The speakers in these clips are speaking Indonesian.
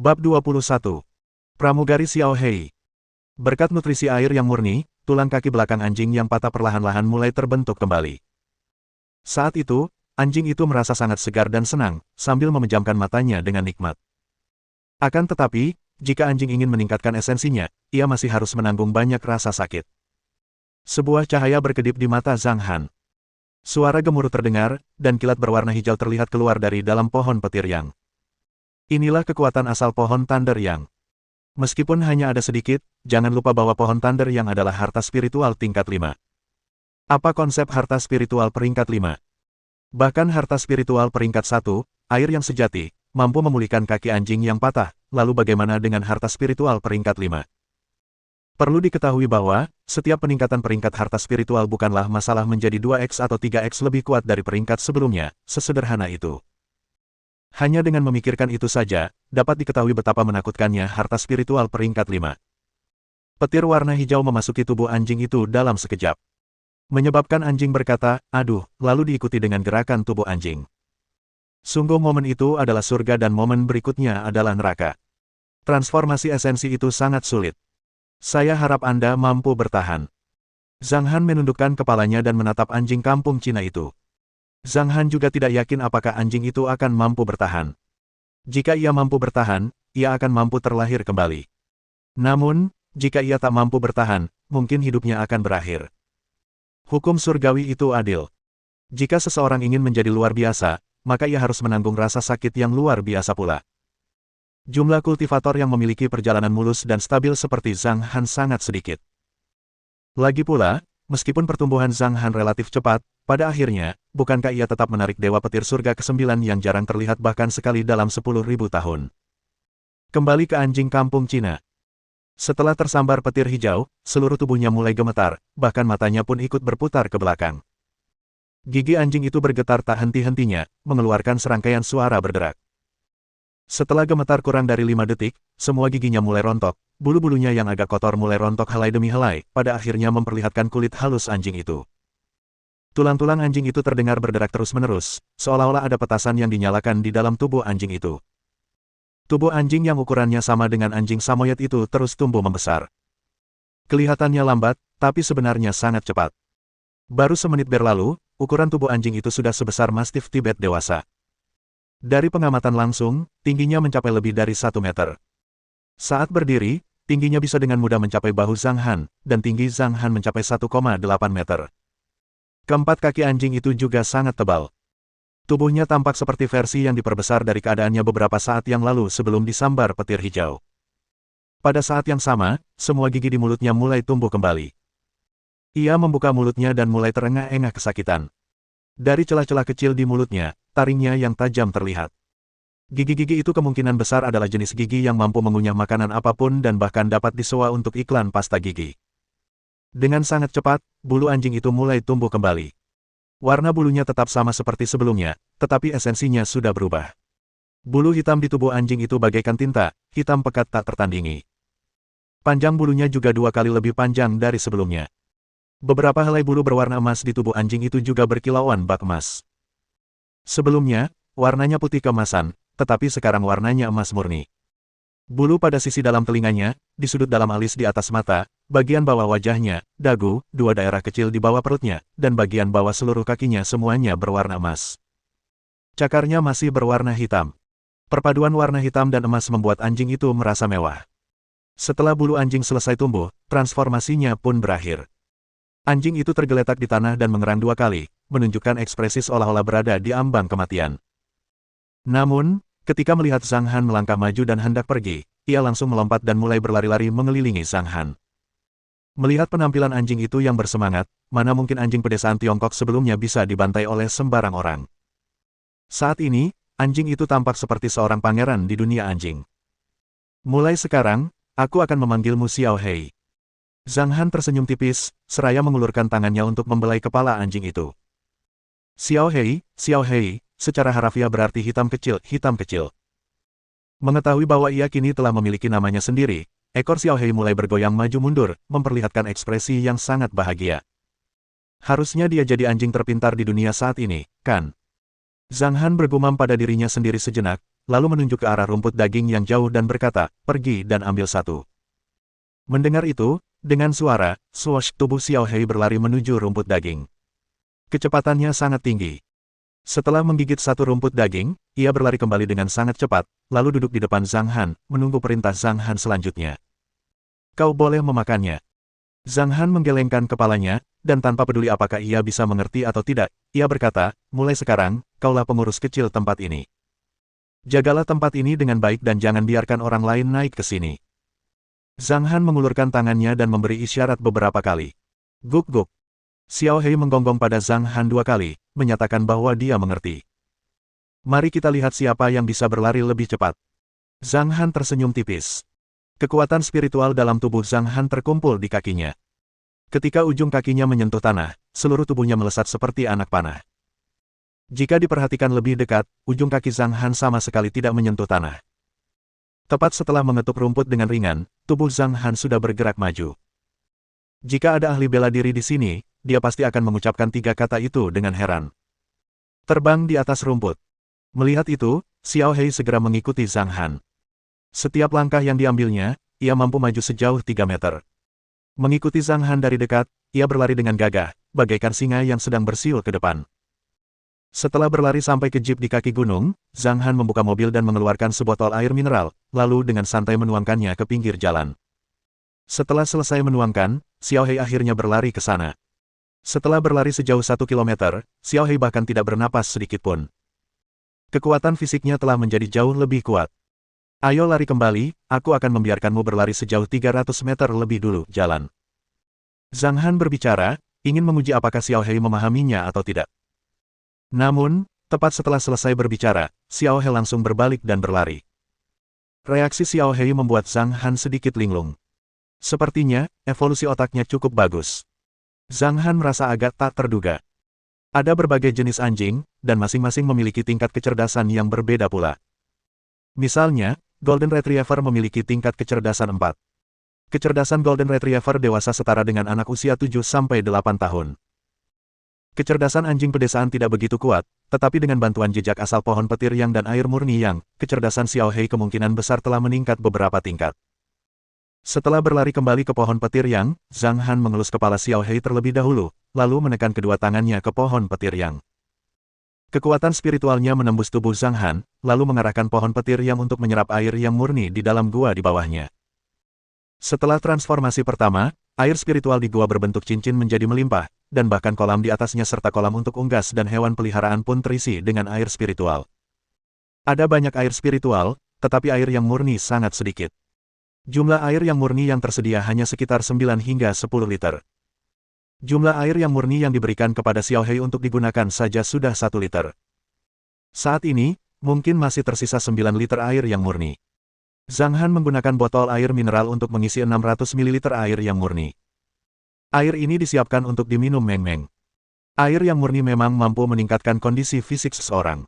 Bab 21. Pramugari Xiao Hei. Berkat nutrisi air yang murni, tulang kaki belakang anjing yang patah perlahan-lahan mulai terbentuk kembali. Saat itu, anjing itu merasa sangat segar dan senang, sambil memejamkan matanya dengan nikmat. Akan tetapi, jika anjing ingin meningkatkan esensinya, ia masih harus menanggung banyak rasa sakit. Sebuah cahaya berkedip di mata Zhang Han. Suara gemuruh terdengar, dan kilat berwarna hijau terlihat keluar dari dalam pohon petir yang. Inilah kekuatan asal pohon Thunder Yang. Meskipun hanya ada sedikit, jangan lupa bahwa pohon Thunder Yang adalah harta spiritual tingkat 5. Apa konsep harta spiritual peringkat 5? Bahkan harta spiritual peringkat 1, air yang sejati, mampu memulihkan kaki anjing yang patah, lalu bagaimana dengan harta spiritual peringkat 5? Perlu diketahui bahwa, setiap peningkatan peringkat harta spiritual bukanlah masalah menjadi 2x atau 3x lebih kuat dari peringkat sebelumnya, sesederhana itu. Hanya dengan memikirkan itu saja, dapat diketahui betapa menakutkannya harta spiritual peringkat 5. Petir warna hijau memasuki tubuh anjing itu dalam sekejap. Menyebabkan anjing berkata, aduh, lalu diikuti dengan gerakan tubuh anjing. Sungguh momen itu adalah surga dan momen berikutnya adalah neraka. Transformasi esensi itu sangat sulit. Saya harap Anda mampu bertahan. Zhang Han menundukkan kepalanya dan menatap anjing kampung Cina itu. Zhang Han juga tidak yakin apakah anjing itu akan mampu bertahan. Jika ia mampu bertahan, ia akan mampu terlahir kembali. Namun, jika ia tak mampu bertahan, mungkin hidupnya akan berakhir. Hukum surgawi itu adil. Jika seseorang ingin menjadi luar biasa, maka ia harus menanggung rasa sakit yang luar biasa pula. Jumlah kultivator yang memiliki perjalanan mulus dan stabil seperti Zhang Han sangat sedikit. Lagi pula, meskipun pertumbuhan Zhang Han relatif cepat, pada akhirnya, bukankah ia tetap menarik Dewa Petir Surga ke-9 yang jarang terlihat bahkan sekali dalam 10.000 tahun. Kembali ke anjing kampung Cina. Setelah tersambar petir hijau, seluruh tubuhnya mulai gemetar, bahkan matanya pun ikut berputar ke belakang. Gigi anjing itu bergetar tak henti-hentinya, mengeluarkan serangkaian suara berderak. Setelah gemetar kurang dari 5 detik, semua giginya mulai rontok, bulu-bulunya yang agak kotor mulai rontok helai demi helai, pada akhirnya memperlihatkan kulit halus anjing itu. Tulang-tulang anjing itu terdengar berderak terus-menerus, seolah-olah ada petasan yang dinyalakan di dalam tubuh anjing itu. Tubuh anjing yang ukurannya sama dengan anjing samoyed itu terus tumbuh membesar. Kelihatannya lambat, tapi sebenarnya sangat cepat. Baru semenit berlalu, ukuran tubuh anjing itu sudah sebesar Mastiff Tibet dewasa. Dari pengamatan langsung, tingginya mencapai lebih dari 1 meter. Saat berdiri, tingginya bisa dengan mudah mencapai bahu Zhang Han, dan tinggi Zhang Han mencapai 1,8 meter. Keempat kaki anjing itu juga sangat tebal. Tubuhnya tampak seperti versi yang diperbesar dari keadaannya beberapa saat yang lalu sebelum disambar petir hijau. Pada saat yang sama, semua gigi di mulutnya mulai tumbuh kembali. Ia membuka mulutnya dan mulai terengah-engah kesakitan. Dari celah-celah kecil di mulutnya, taringnya yang tajam terlihat. Gigi-gigi itu kemungkinan besar adalah jenis gigi yang mampu mengunyah makanan apapun dan bahkan dapat disewa untuk iklan pasta gigi. Dengan sangat cepat, bulu anjing itu mulai tumbuh kembali. Warna bulunya tetap sama seperti sebelumnya, tetapi esensinya sudah berubah. Bulu hitam di tubuh anjing itu bagaikan tinta, hitam pekat tak tertandingi. Panjang bulunya juga 2 kali lebih panjang dari sebelumnya. Beberapa helai bulu berwarna emas di tubuh anjing itu juga berkilauan bak emas. Sebelumnya, warnanya putih keemasan, tetapi sekarang warnanya emas murni. Bulu pada sisi dalam telinganya, di sudut dalam alis di atas mata, bagian bawah wajahnya, dagu, 2 daerah kecil di bawah perutnya, dan bagian bawah seluruh kakinya semuanya berwarna emas. Cakarnya masih berwarna hitam. Perpaduan warna hitam dan emas membuat anjing itu merasa mewah. Setelah bulu anjing selesai tumbuh, transformasinya pun berakhir. Anjing itu tergeletak di tanah dan mengerang 2 kali, menunjukkan ekspresi seolah-olah berada di ambang kematian. Namun, ketika melihat Zhang Han melangkah maju dan hendak pergi, ia langsung melompat dan mulai berlari-lari mengelilingi Zhang Han. Melihat penampilan anjing itu yang bersemangat, mana mungkin anjing pedesaan Tiongkok sebelumnya bisa dibantai oleh sembarang orang. Saat ini, anjing itu tampak seperti seorang pangeran di dunia anjing. Mulai sekarang, aku akan memanggilmu Xiao Hei. Zhang Han tersenyum tipis, seraya mengulurkan tangannya untuk membelai kepala anjing itu. Xiao Hei, secara harafiah berarti hitam kecil, hitam kecil. Mengetahui bahwa ia kini telah memiliki namanya sendiri, ekor Xiao Hei mulai bergoyang maju mundur, memperlihatkan ekspresi yang sangat bahagia. Harusnya dia jadi anjing terpintar di dunia saat ini, kan? Zhang Han bergumam pada dirinya sendiri sejenak, lalu menunjuk ke arah rumput daging yang jauh dan berkata, "Pergi dan ambil satu." Mendengar itu, dengan suara, swoosh, tubuh Xiao Hei berlari menuju rumput daging. Kecepatannya sangat tinggi. Setelah menggigit satu rumput daging, ia berlari kembali dengan sangat cepat, lalu duduk di depan Zhang Han, menunggu perintah Zhang Han selanjutnya. "Kau boleh memakannya." Zhang Han menggelengkan kepalanya, dan tanpa peduli apakah ia bisa mengerti atau tidak, ia berkata, "Mulai sekarang, kaulah pengurus kecil tempat ini. Jagalah tempat ini dengan baik dan jangan biarkan orang lain naik ke sini." Zhang Han mengulurkan tangannya dan memberi isyarat beberapa kali. Guk-guk. Xiao Hei menggonggong pada Zhang Han 2 kali, menyatakan bahwa dia mengerti. "Mari kita lihat siapa yang bisa berlari lebih cepat." Zhang Han tersenyum tipis. Kekuatan spiritual dalam tubuh Zhang Han terkumpul di kakinya. Ketika ujung kakinya menyentuh tanah, seluruh tubuhnya melesat seperti anak panah. Jika diperhatikan lebih dekat, ujung kaki Zhang Han sama sekali tidak menyentuh tanah. Tepat setelah mengetuk rumput dengan ringan, tubuh Zhang Han sudah bergerak maju. Jika ada ahli bela diri di sini, dia pasti akan mengucapkan 3 kata itu dengan heran. Terbang di atas rumput. Melihat itu, Xiao Hei segera mengikuti Zhang Han. Setiap langkah yang diambilnya, ia mampu maju sejauh 3 meter. Mengikuti Zhang Han dari dekat, ia berlari dengan gagah, bagaikan singa yang sedang bersiul ke depan. Setelah berlari sampai ke jeep di kaki gunung, Zhang Han membuka mobil dan mengeluarkan sebotol air mineral, lalu dengan santai menuangkannya ke pinggir jalan. Setelah selesai menuangkan, Xiao Hei akhirnya berlari ke sana. Setelah berlari sejauh 1 kilometer, Xiao Hei bahkan tidak bernapas sedikitpun. Kekuatan fisiknya telah menjadi jauh lebih kuat. "Ayo lari kembali, aku akan membiarkanmu berlari sejauh 300 meter lebih dulu, jalan." Zhang Han berbicara, ingin menguji apakah Xiao Hei memahaminya atau tidak. Namun, tepat setelah selesai berbicara, Xiao Hei langsung berbalik dan berlari. Reaksi Xiao Hei membuat Zhang Han sedikit linglung. Sepertinya, evolusi otaknya cukup bagus. Zhang Han merasa agak tak terduga. Ada berbagai jenis anjing, dan masing-masing memiliki tingkat kecerdasan yang berbeda pula. Misalnya, Golden Retriever memiliki tingkat kecerdasan 4. Kecerdasan Golden Retriever dewasa setara dengan anak usia 7-8 tahun. Kecerdasan anjing pedesaan tidak begitu kuat, tetapi dengan bantuan jejak asal pohon petir yang dan air murni yang, kecerdasan Xiao Hei kemungkinan besar telah meningkat beberapa tingkat. Setelah berlari kembali ke pohon petir yang, Zhang Han mengelus kepala Xiao Hei terlebih dahulu, lalu menekan kedua tangannya ke pohon petir yang. Kekuatan spiritualnya menembus tubuh Zhang Han, lalu mengarahkan pohon petir yang untuk menyerap air yang murni di dalam gua di bawahnya. Setelah transformasi pertama, air spiritual di gua berbentuk cincin menjadi melimpah, dan bahkan kolam di atasnya serta kolam untuk unggas dan hewan peliharaan pun terisi dengan air spiritual. Ada banyak air spiritual, tetapi air yang murni sangat sedikit. Jumlah air yang murni yang tersedia hanya sekitar 9 hingga 10 liter. Jumlah air yang murni yang diberikan kepada Xiao Hei untuk digunakan saja sudah 1 liter. Saat ini, mungkin masih tersisa 9 liter air yang murni. Zhang Han menggunakan botol air mineral untuk mengisi 600 ml air yang murni. Air ini disiapkan untuk diminum Meng Meng. Air yang murni memang mampu meningkatkan kondisi fisik seseorang.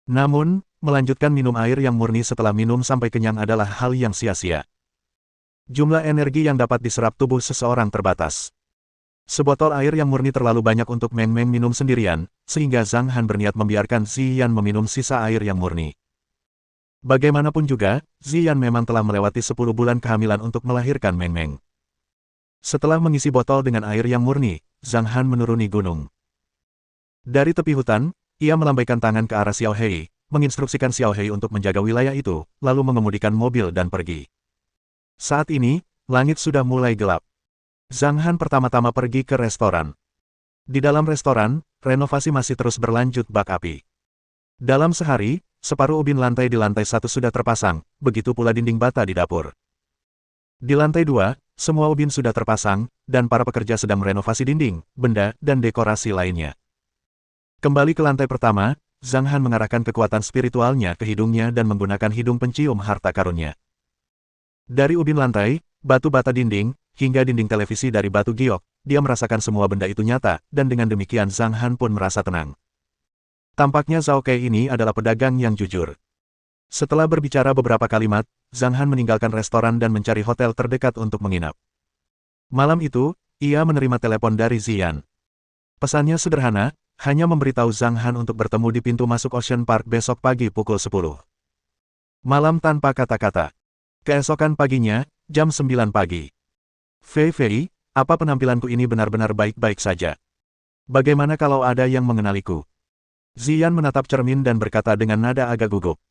Namun, melanjutkan minum air yang murni setelah minum sampai kenyang adalah hal yang sia-sia. Jumlah energi yang dapat diserap tubuh seseorang terbatas. Sebotol air yang murni terlalu banyak untuk Meng Meng minum sendirian, sehingga Zhang Han berniat membiarkan Ziyan meminum sisa air yang murni. Bagaimanapun juga, Ziyan memang telah melewati 10 bulan kehamilan untuk melahirkan Meng Meng. Setelah mengisi botol dengan air yang murni, Zhang Han menuruni gunung. Dari tepi hutan, ia melambaikan tangan ke arah Xiao Hei, menginstruksikan Xiao Hei untuk menjaga wilayah itu, lalu mengemudikan mobil dan pergi. Saat ini, langit sudah mulai gelap. Zhang Han pertama-tama pergi ke restoran. Di dalam restoran, renovasi masih terus berlanjut bak api. Dalam sehari, separuh ubin lantai di lantai 1 sudah terpasang, begitu pula dinding bata di dapur. Di lantai 2, semua ubin sudah terpasang, dan para pekerja sedang merenovasi dinding, benda, dan dekorasi lainnya. Kembali ke lantai pertama, Zhang Han mengarahkan kekuatan spiritualnya ke hidungnya dan menggunakan hidung pencium harta karunnya. Dari ubin lantai, batu bata dinding, hingga dinding televisi dari batu giok, dia merasakan semua benda itu nyata, dan dengan demikian Zhang Han pun merasa tenang. Tampaknya Zhao Kei ini adalah pedagang yang jujur. Setelah berbicara beberapa kalimat, Zhang Han meninggalkan restoran dan mencari hotel terdekat untuk menginap. Malam itu, ia menerima telepon dari Ziyan. Pesannya sederhana, hanya memberitahu Zhang Han untuk bertemu di pintu masuk Ocean Park besok pagi pukul 10. Malam tanpa kata-kata. Keesokan paginya, jam 9 pagi. Fei Fei, apa penampilanku ini benar-benar baik-baik saja? Bagaimana kalau ada yang mengenaliku? Ziyan menatap cermin dan berkata dengan nada agak gugup.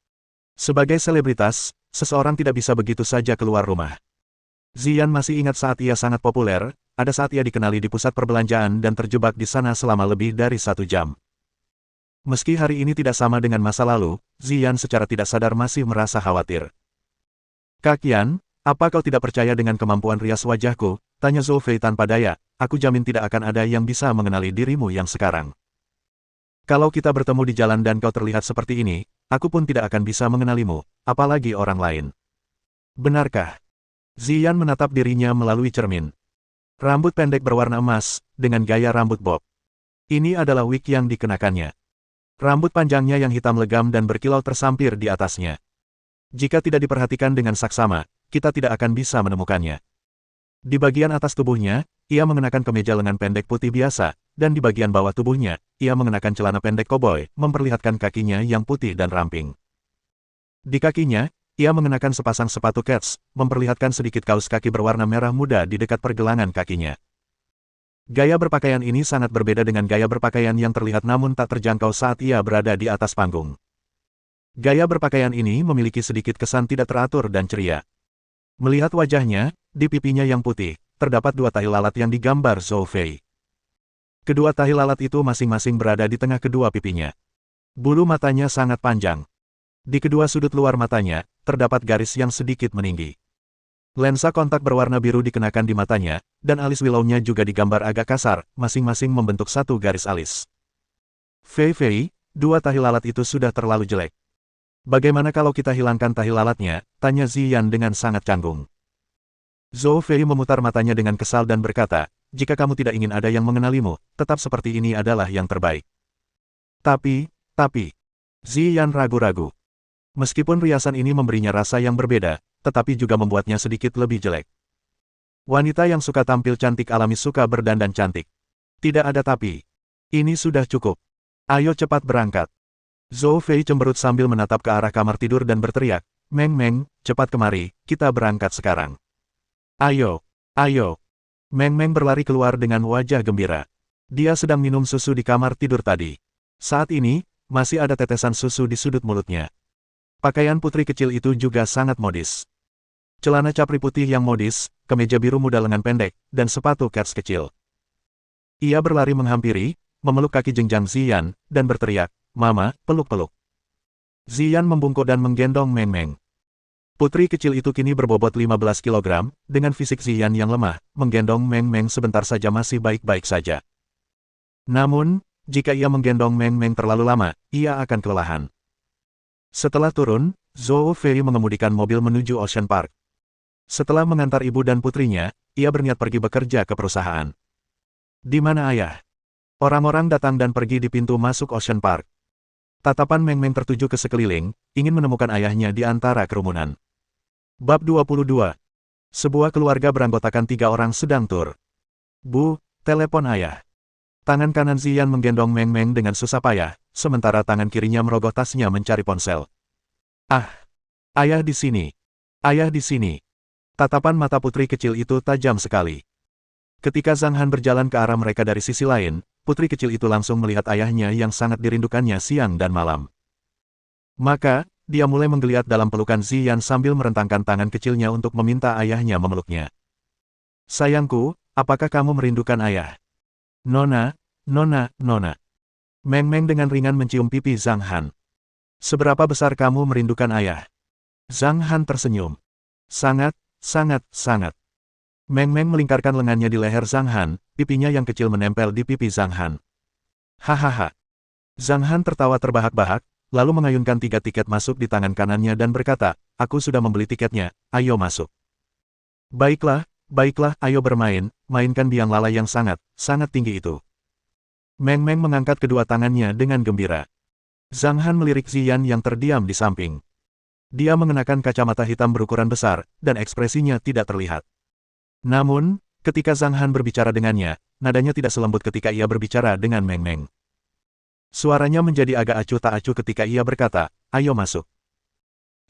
Sebagai selebritas, seseorang tidak bisa begitu saja keluar rumah. Ziyan masih ingat saat ia sangat populer, ada saat ia dikenali di pusat perbelanjaan dan terjebak di sana selama lebih dari 1 jam. Meski hari ini tidak sama dengan masa lalu, Ziyan secara tidak sadar masih merasa khawatir. Kak Yan, apa kau tidak percaya dengan kemampuan rias wajahku? Tanya Zhou Fei tanpa daya, aku jamin tidak akan ada yang bisa mengenali dirimu yang sekarang. Kalau kita bertemu di jalan dan kau terlihat seperti ini, aku pun tidak akan bisa mengenalimu, apalagi orang lain. Benarkah? Ziyan menatap dirinya melalui cermin. Rambut pendek berwarna emas, dengan gaya rambut bob. Ini adalah wig yang dikenakannya. Rambut panjangnya yang hitam legam dan berkilau tersampir di atasnya. Jika tidak diperhatikan dengan saksama, kita tidak akan bisa menemukannya. Di bagian atas tubuhnya, ia mengenakan kemeja lengan pendek putih biasa, dan di bagian bawah tubuhnya, ia mengenakan celana pendek koboi, memperlihatkan kakinya yang putih dan ramping. Di kakinya, ia mengenakan sepasang sepatu kets, memperlihatkan sedikit kaus kaki berwarna merah muda di dekat pergelangan kakinya. Gaya berpakaian ini sangat berbeda dengan gaya berpakaian yang terlihat namun tak terjangkau saat ia berada di atas panggung. Gaya berpakaian ini memiliki sedikit kesan tidak teratur dan ceria. Melihat wajahnya, di pipinya yang putih, terdapat 2 tahi lalat yang digambar Zhou Fei. Kedua tahi lalat itu masing-masing berada di tengah kedua pipinya. Bulu matanya sangat panjang. Di kedua sudut luar matanya, terdapat garis yang sedikit meninggi. Lensa kontak berwarna biru dikenakan di matanya, dan alis willow-nya juga digambar agak kasar, masing-masing membentuk 1 garis alis. Fei Fei, 2 tahi lalat itu sudah terlalu jelek. Bagaimana kalau kita hilangkan tahi lalatnya? Tanya Ziyan dengan sangat canggung. Zhou Fei memutar matanya dengan kesal dan berkata, jika kamu tidak ingin ada yang mengenalimu, tetap seperti ini adalah yang terbaik. Tapi, Ziyan ragu-ragu. Meskipun riasan ini memberinya rasa yang berbeda, tetapi juga membuatnya sedikit lebih jelek. Wanita yang suka tampil cantik alami suka berdandan cantik. Tidak ada tapi. Ini sudah cukup. Ayo cepat berangkat. Zhou Fei cemberut sambil menatap ke arah kamar tidur dan berteriak, Meng Meng, cepat kemari, kita berangkat sekarang. Ayo. Meng Meng berlari keluar dengan wajah gembira. Dia sedang minum susu di kamar tidur tadi. Saat ini, masih ada tetesan susu di sudut mulutnya. Pakaian putri kecil itu juga sangat modis. Celana capri putih yang modis, kemeja biru muda lengan pendek, dan sepatu kets kecil. Ia berlari menghampiri, memeluk kaki jenjang Ziyan, dan berteriak, Mama, peluk-peluk. Ziyan membungkuk dan menggendong Meng Meng. Putri kecil itu kini berbobot 15 kg, dengan fisik Ziyan yang lemah, menggendong Meng Meng sebentar saja masih baik-baik saja. Namun, jika ia menggendong Meng Meng terlalu lama, ia akan kelelahan. Setelah turun, Zhou Fei mengemudikan mobil menuju Ocean Park. Setelah mengantar ibu dan putrinya, ia berniat pergi bekerja ke perusahaan. Di mana ayah? Orang-orang datang dan pergi di pintu masuk Ocean Park. Tatapan Meng Meng tertuju ke sekeliling, ingin menemukan ayahnya di antara kerumunan. Bab 22. Sebuah keluarga beranggotakan 3 orang sedang tur. Bu, telepon ayah. Tangan kanan Ziyan menggendong Meng Meng dengan susah payah, sementara tangan kirinya merogoh tasnya mencari ponsel. Ah! Ayah di sini. Ayah di sini. Tatapan mata putri kecil itu tajam sekali. Ketika Zhang Han berjalan ke arah mereka dari sisi lain, putri kecil itu langsung melihat ayahnya yang sangat dirindukannya siang dan malam. Maka, dia mulai menggeliat dalam pelukan Ziyan sambil merentangkan tangan kecilnya untuk meminta ayahnya memeluknya. Sayangku, apakah kamu merindukan ayah? Nona. Meng Meng dengan ringan mencium pipi Zhang Han. Seberapa besar kamu merindukan ayah? Zhang Han tersenyum. Sangat. Meng Meng melingkarkan lengannya di leher Zhang Han, pipinya yang kecil menempel di pipi Zhang Han. Hahaha. Zhang Han tertawa terbahak-bahak, lalu mengayunkan 3 tiket masuk di tangan kanannya dan berkata, aku sudah membeli tiketnya, ayo masuk. Baiklah, ayo bermain, mainkan biang lala yang sangat tinggi itu. Meng Meng mengangkat kedua tangannya dengan gembira. Zhang Han melirik Ziyan yang terdiam di samping. Dia mengenakan kacamata hitam berukuran besar, dan ekspresinya tidak terlihat. Namun, ketika Zhang Han berbicara dengannya, nadanya tidak selembut ketika ia berbicara dengan Meng Meng. Suaranya menjadi agak acuh tak acuh ketika ia berkata, ayo masuk.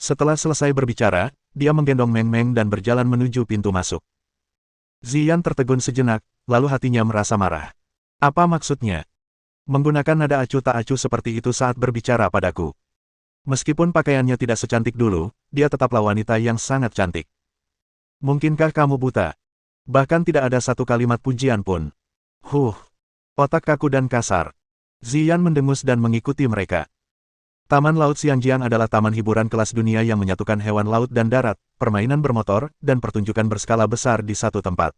Setelah selesai berbicara, dia menggendong Meng Meng dan berjalan menuju pintu masuk. Ziyan tertegun sejenak, lalu hatinya merasa marah. Apa maksudnya? Menggunakan nada acuh tak acuh seperti itu saat berbicara padaku. Meskipun pakaiannya tidak secantik dulu, dia tetaplah wanita yang sangat cantik. Mungkinkah kamu buta? Bahkan tidak ada satu kalimat pujian pun. Otak kaku dan kasar. Ziyan mendengus dan mengikuti mereka. Taman Laut Xiangjiang adalah taman hiburan kelas dunia yang menyatukan hewan laut dan darat, permainan bermotor, dan pertunjukan berskala besar di satu tempat.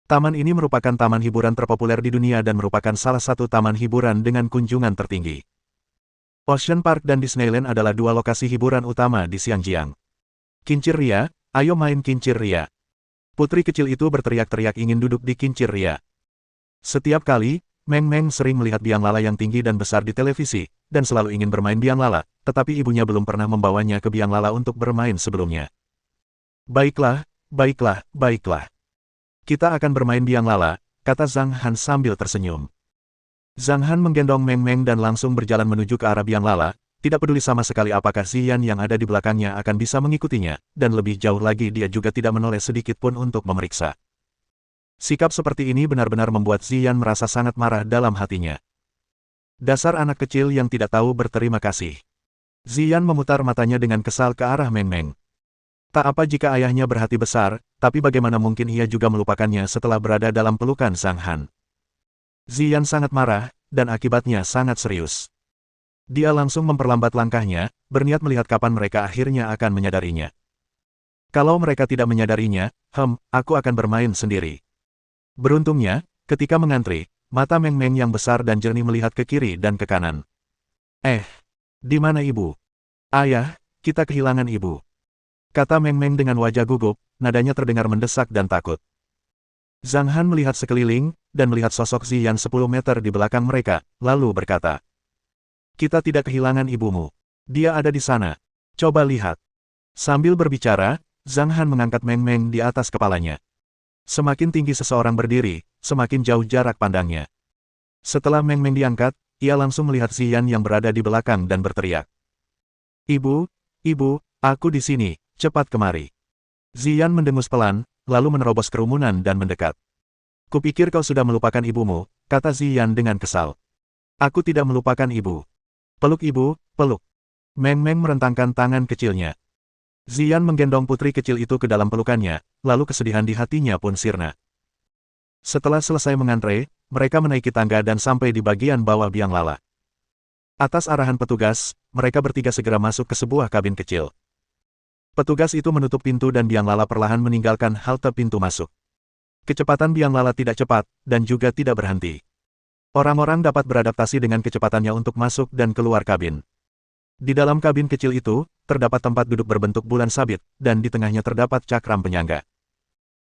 Taman ini merupakan taman hiburan terpopuler di dunia dan merupakan salah satu taman hiburan dengan kunjungan tertinggi. Ocean Park dan Disneyland adalah dua lokasi hiburan utama di Xiangjiang. Kincir Ria, ayo main kincir Ria. Putri kecil itu berteriak-teriak ingin duduk di kincir Ria. Setiap kali, Meng Meng sering melihat biang lala yang tinggi dan besar di televisi, dan selalu ingin bermain biang lala, tetapi ibunya belum pernah membawanya ke biang lala untuk bermain sebelumnya. Baiklah, baiklah, baiklah. Kita akan bermain biang lala, kata Zhang Han sambil tersenyum. Zhang Han menggendong Meng Meng dan langsung berjalan menuju ke arah biang lala, tidak peduli sama sekali apakah Ziyan yang ada di belakangnya akan bisa mengikutinya, dan lebih jauh lagi dia juga tidak menoleh sedikit pun untuk memeriksa. Sikap seperti ini benar-benar membuat Ziyan merasa sangat marah dalam hatinya. Dasar anak kecil yang tidak tahu berterima kasih. Ziyan memutar matanya dengan kesal ke arah Meng Meng. Tak apa jika ayahnya berhati besar, tapi bagaimana mungkin ia juga melupakannya setelah berada dalam pelukan Zhang Han. Ziyan sangat marah, dan akibatnya sangat serius. Dia langsung memperlambat langkahnya, berniat melihat kapan mereka akhirnya akan menyadarinya. Kalau mereka tidak menyadarinya, aku akan bermain sendiri. Beruntungnya, ketika mengantri, mata Meng Meng yang besar dan jernih melihat ke kiri dan ke kanan. Di mana ibu? Ayah, kita kehilangan ibu. Kata Meng Meng dengan wajah gugup, nadanya terdengar mendesak dan takut. Zhang Han melihat sekeliling, dan melihat sosok Ziyan 10 meter di belakang mereka, lalu berkata, kita tidak kehilangan ibumu. Dia ada di sana. Coba lihat. Sambil berbicara, Zhang Han mengangkat Meng Meng di atas kepalanya. Semakin tinggi seseorang berdiri, semakin jauh jarak pandangnya. Setelah Meng Meng diangkat, ia langsung melihat Ziyan yang berada di belakang dan berteriak. Ibu, aku di sini, cepat kemari. Ziyan mendengus pelan, lalu menerobos kerumunan dan mendekat. Kupikir kau sudah melupakan ibumu, kata Ziyan dengan kesal. Aku tidak melupakan ibu. Peluk ibu, peluk. Meng Meng merentangkan tangan kecilnya. Ziyan menggendong putri kecil itu ke dalam pelukannya, lalu kesedihan di hatinya pun sirna. Setelah selesai mengantre, mereka menaiki tangga dan sampai di bagian bawah biang lala. Atas arahan petugas, mereka bertiga segera masuk ke sebuah kabin kecil. Petugas itu menutup pintu dan biang lala perlahan meninggalkan halte pintu masuk. Kecepatan biang lala tidak cepat, dan juga tidak berhenti. Orang-orang dapat beradaptasi dengan kecepatannya untuk masuk dan keluar kabin. Di dalam kabin kecil itu, terdapat tempat duduk berbentuk bulan sabit, dan di tengahnya terdapat cakram penyangga.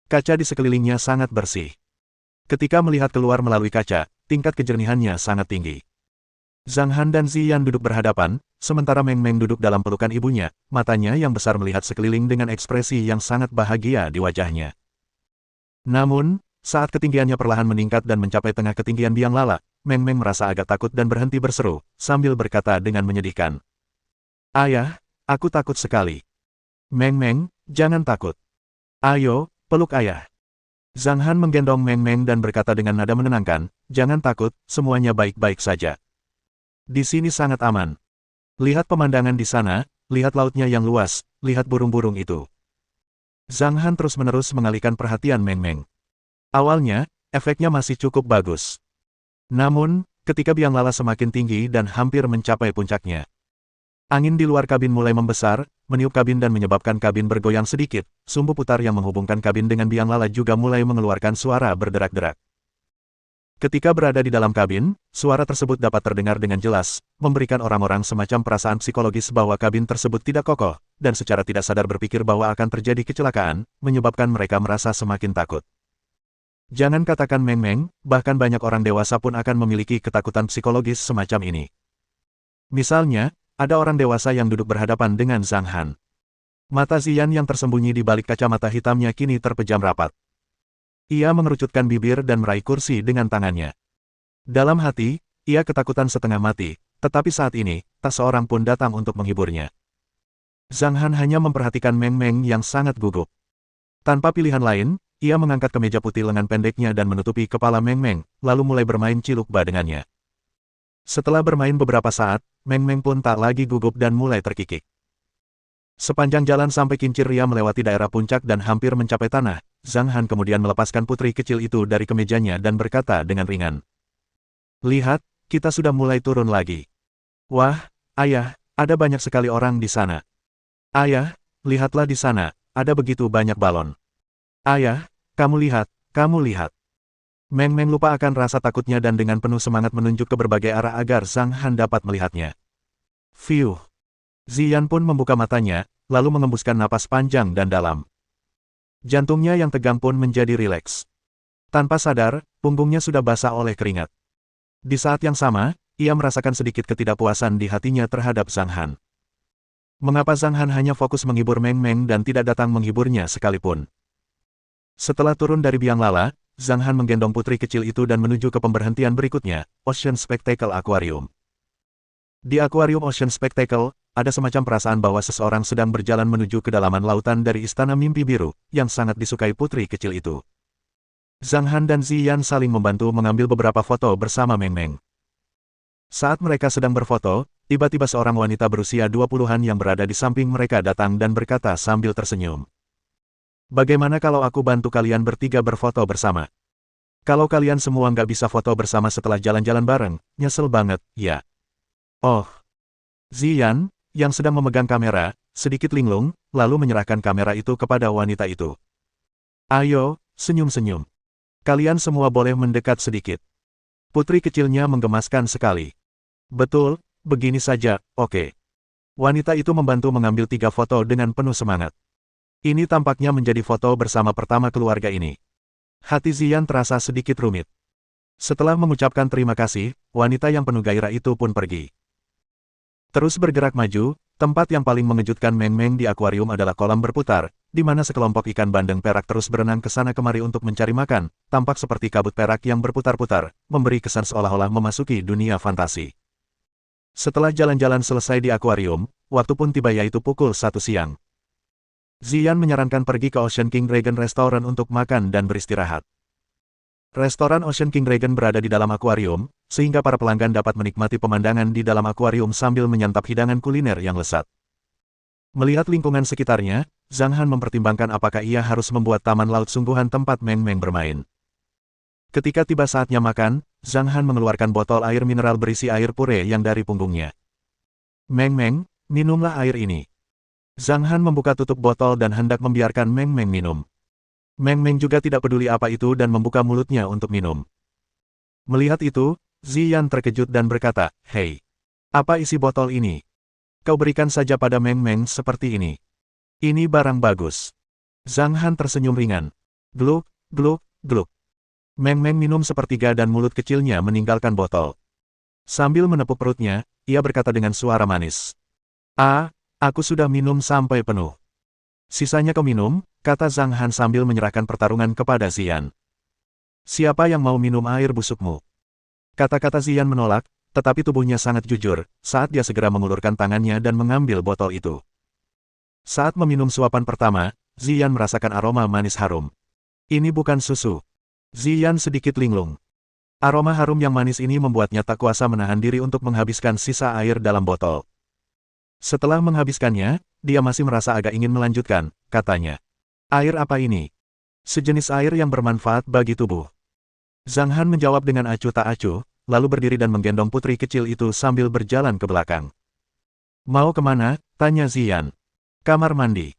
Kaca di sekelilingnya sangat bersih. Ketika melihat keluar melalui kaca, tingkat kejernihannya sangat tinggi. Zhang Han dan Ziyan duduk berhadapan, sementara Meng Meng duduk dalam pelukan ibunya, matanya yang besar melihat sekeliling dengan ekspresi yang sangat bahagia di wajahnya. Namun, saat ketinggiannya perlahan meningkat dan mencapai tengah ketinggian biang lala, Meng Meng merasa agak takut dan berhenti berseru, sambil berkata dengan menyedihkan. Ayah, aku takut sekali. Meng Meng, jangan takut. Ayo, peluk ayah. Zhang Han menggendong Meng Meng dan berkata dengan nada menenangkan, jangan takut, semuanya baik-baik saja. Di sini sangat aman. Lihat pemandangan di sana, lihat lautnya yang luas, lihat burung-burung itu. Zhang Han terus-menerus mengalihkan perhatian Meng Meng. Awalnya, efeknya masih cukup bagus. Namun, ketika biang lala semakin tinggi dan hampir mencapai puncaknya, angin di luar kabin mulai membesar, meniup kabin dan menyebabkan kabin bergoyang sedikit, sumbu putar yang menghubungkan kabin dengan biang lala juga mulai mengeluarkan suara berderak-derak. Ketika berada di dalam kabin, suara tersebut dapat terdengar dengan jelas, memberikan orang-orang semacam perasaan psikologis bahwa kabin tersebut tidak kokoh, dan secara tidak sadar berpikir bahwa akan terjadi kecelakaan, menyebabkan mereka merasa semakin takut. Jangan katakan Meng Meng, bahkan banyak orang dewasa pun akan memiliki ketakutan psikologis semacam ini. Misalnya, ada orang dewasa yang duduk berhadapan dengan Zhang Han. Mata Ziyan yang tersembunyi di balik kacamata hitamnya kini terpejam rapat. Ia mengerucutkan bibir dan meraih kursi dengan tangannya. Dalam hati, ia ketakutan setengah mati, tetapi saat ini, tak seorang pun datang untuk menghiburnya. Zhang Han hanya memperhatikan Meng Meng yang sangat gugup. Tanpa pilihan lain, ia mengangkat kemeja putih lengan pendeknya dan menutupi kepala Meng Meng, lalu mulai bermain ciluk-ba dengannya. Setelah bermain beberapa saat, Meng Meng pun tak lagi gugup dan mulai terkikik. Sepanjang jalan sampai kincir Ria melewati daerah puncak dan hampir mencapai tanah, Zhang Han kemudian melepaskan putri kecil itu dari kemejanya dan berkata dengan ringan. Lihat, kita sudah mulai turun lagi. Wah, ayah, ada banyak sekali orang di sana. Ayah, lihatlah di sana, ada begitu banyak balon. Ayah, kamu lihat, kamu lihat. Meng Meng lupa akan rasa takutnya dan dengan penuh semangat menunjuk ke berbagai arah agar Zhang Han dapat melihatnya. Fiuh. Ziyan pun membuka matanya, lalu mengembuskan napas panjang dan dalam. Jantungnya yang tegang pun menjadi rileks. Tanpa sadar, punggungnya sudah basah oleh keringat. Di saat yang sama, ia merasakan sedikit ketidakpuasan di hatinya terhadap Zhang Han. Mengapa Zhang Han hanya fokus menghibur Meng Meng dan tidak datang menghiburnya sekalipun? Setelah turun dari biang lala, Zhang Han menggendong putri kecil itu dan menuju ke pemberhentian berikutnya, Ocean Spectacle Aquarium. Di Aquarium Ocean Spectacle, ada semacam perasaan bahwa seseorang sedang berjalan menuju kedalaman lautan dari Istana Mimpi Biru, yang sangat disukai putri kecil itu. Zhang Han dan Ziyan saling membantu mengambil beberapa foto bersama Meng Meng. Saat mereka sedang berfoto, tiba-tiba seorang wanita berusia 20-an yang berada di samping mereka datang dan berkata sambil tersenyum. Bagaimana kalau aku bantu kalian bertiga berfoto bersama? Kalau kalian semua nggak bisa foto bersama setelah jalan-jalan bareng, nyesel banget, ya. Oh. Ziyan, yang sedang memegang kamera, sedikit linglung, lalu menyerahkan kamera itu kepada wanita itu. Ayo, senyum-senyum. Kalian semua boleh mendekat sedikit. Putri kecilnya menggemaskan sekali. Betul, begini saja, oke. Wanita itu membantu mengambil 3 foto dengan penuh semangat. Ini tampaknya menjadi foto bersama pertama keluarga ini. Hati Ziyan terasa sedikit rumit. Setelah mengucapkan terima kasih, wanita yang penuh gairah itu pun pergi. Terus bergerak maju, tempat yang paling mengejutkan Meng Meng di akuarium adalah kolam berputar, di mana sekelompok ikan bandeng perak terus berenang ke sana kemari untuk mencari makan, tampak seperti kabut perak yang berputar-putar, memberi kesan seolah-olah memasuki dunia fantasi. Setelah jalan-jalan selesai di akuarium, waktu pun tiba yaitu pukul 1 siang. Ziyan menyarankan pergi ke Ocean King Dragon Restaurant untuk makan dan beristirahat. Restoran Ocean King Dragon berada di dalam akuarium, sehingga para pelanggan dapat menikmati pemandangan di dalam akuarium sambil menyantap hidangan kuliner yang lezat. Melihat lingkungan sekitarnya, Zhang Han mempertimbangkan apakah ia harus membuat taman laut sungguhan tempat Meng Meng bermain. Ketika tiba saatnya makan, Zhang Han mengeluarkan botol air mineral berisi air pure yang dari punggungnya. Meng Meng, minumlah air ini. Zhang Han membuka tutup botol dan hendak membiarkan Meng Meng minum. Meng Meng juga tidak peduli apa itu dan membuka mulutnya untuk minum. Melihat itu, Ziyan terkejut dan berkata, "Hei, apa isi botol ini? Kau berikan saja pada Meng Meng seperti ini. Ini barang bagus." Zhang Han tersenyum ringan. Gluk, gluk, gluk. Meng Meng minum sepertiga dan mulut kecilnya meninggalkan botol. Sambil menepuk perutnya, ia berkata dengan suara manis. "Ah, aku sudah minum sampai penuh." "Sisanya kau minum," kata Zhang Han sambil menyerahkan pertarungan kepada Ziyan. "Siapa yang mau minum air busukmu?" Kata-kata Ziyan menolak, tetapi tubuhnya sangat jujur, saat dia segera mengulurkan tangannya dan mengambil botol itu. Saat meminum suapan pertama, Ziyan merasakan aroma manis harum. Ini bukan susu. Ziyan sedikit linglung. Aroma harum yang manis ini membuatnya tak kuasa menahan diri untuk menghabiskan sisa air dalam botol. Setelah menghabiskannya, dia masih merasa agak ingin melanjutkan, katanya. "Air apa ini?" "Sejenis air yang bermanfaat bagi tubuh." Zhang Han menjawab dengan acuh tak acuh, lalu berdiri dan menggendong putri kecil itu sambil berjalan ke belakang. "Mau kemana?" tanya Ziyan. "Kamar mandi."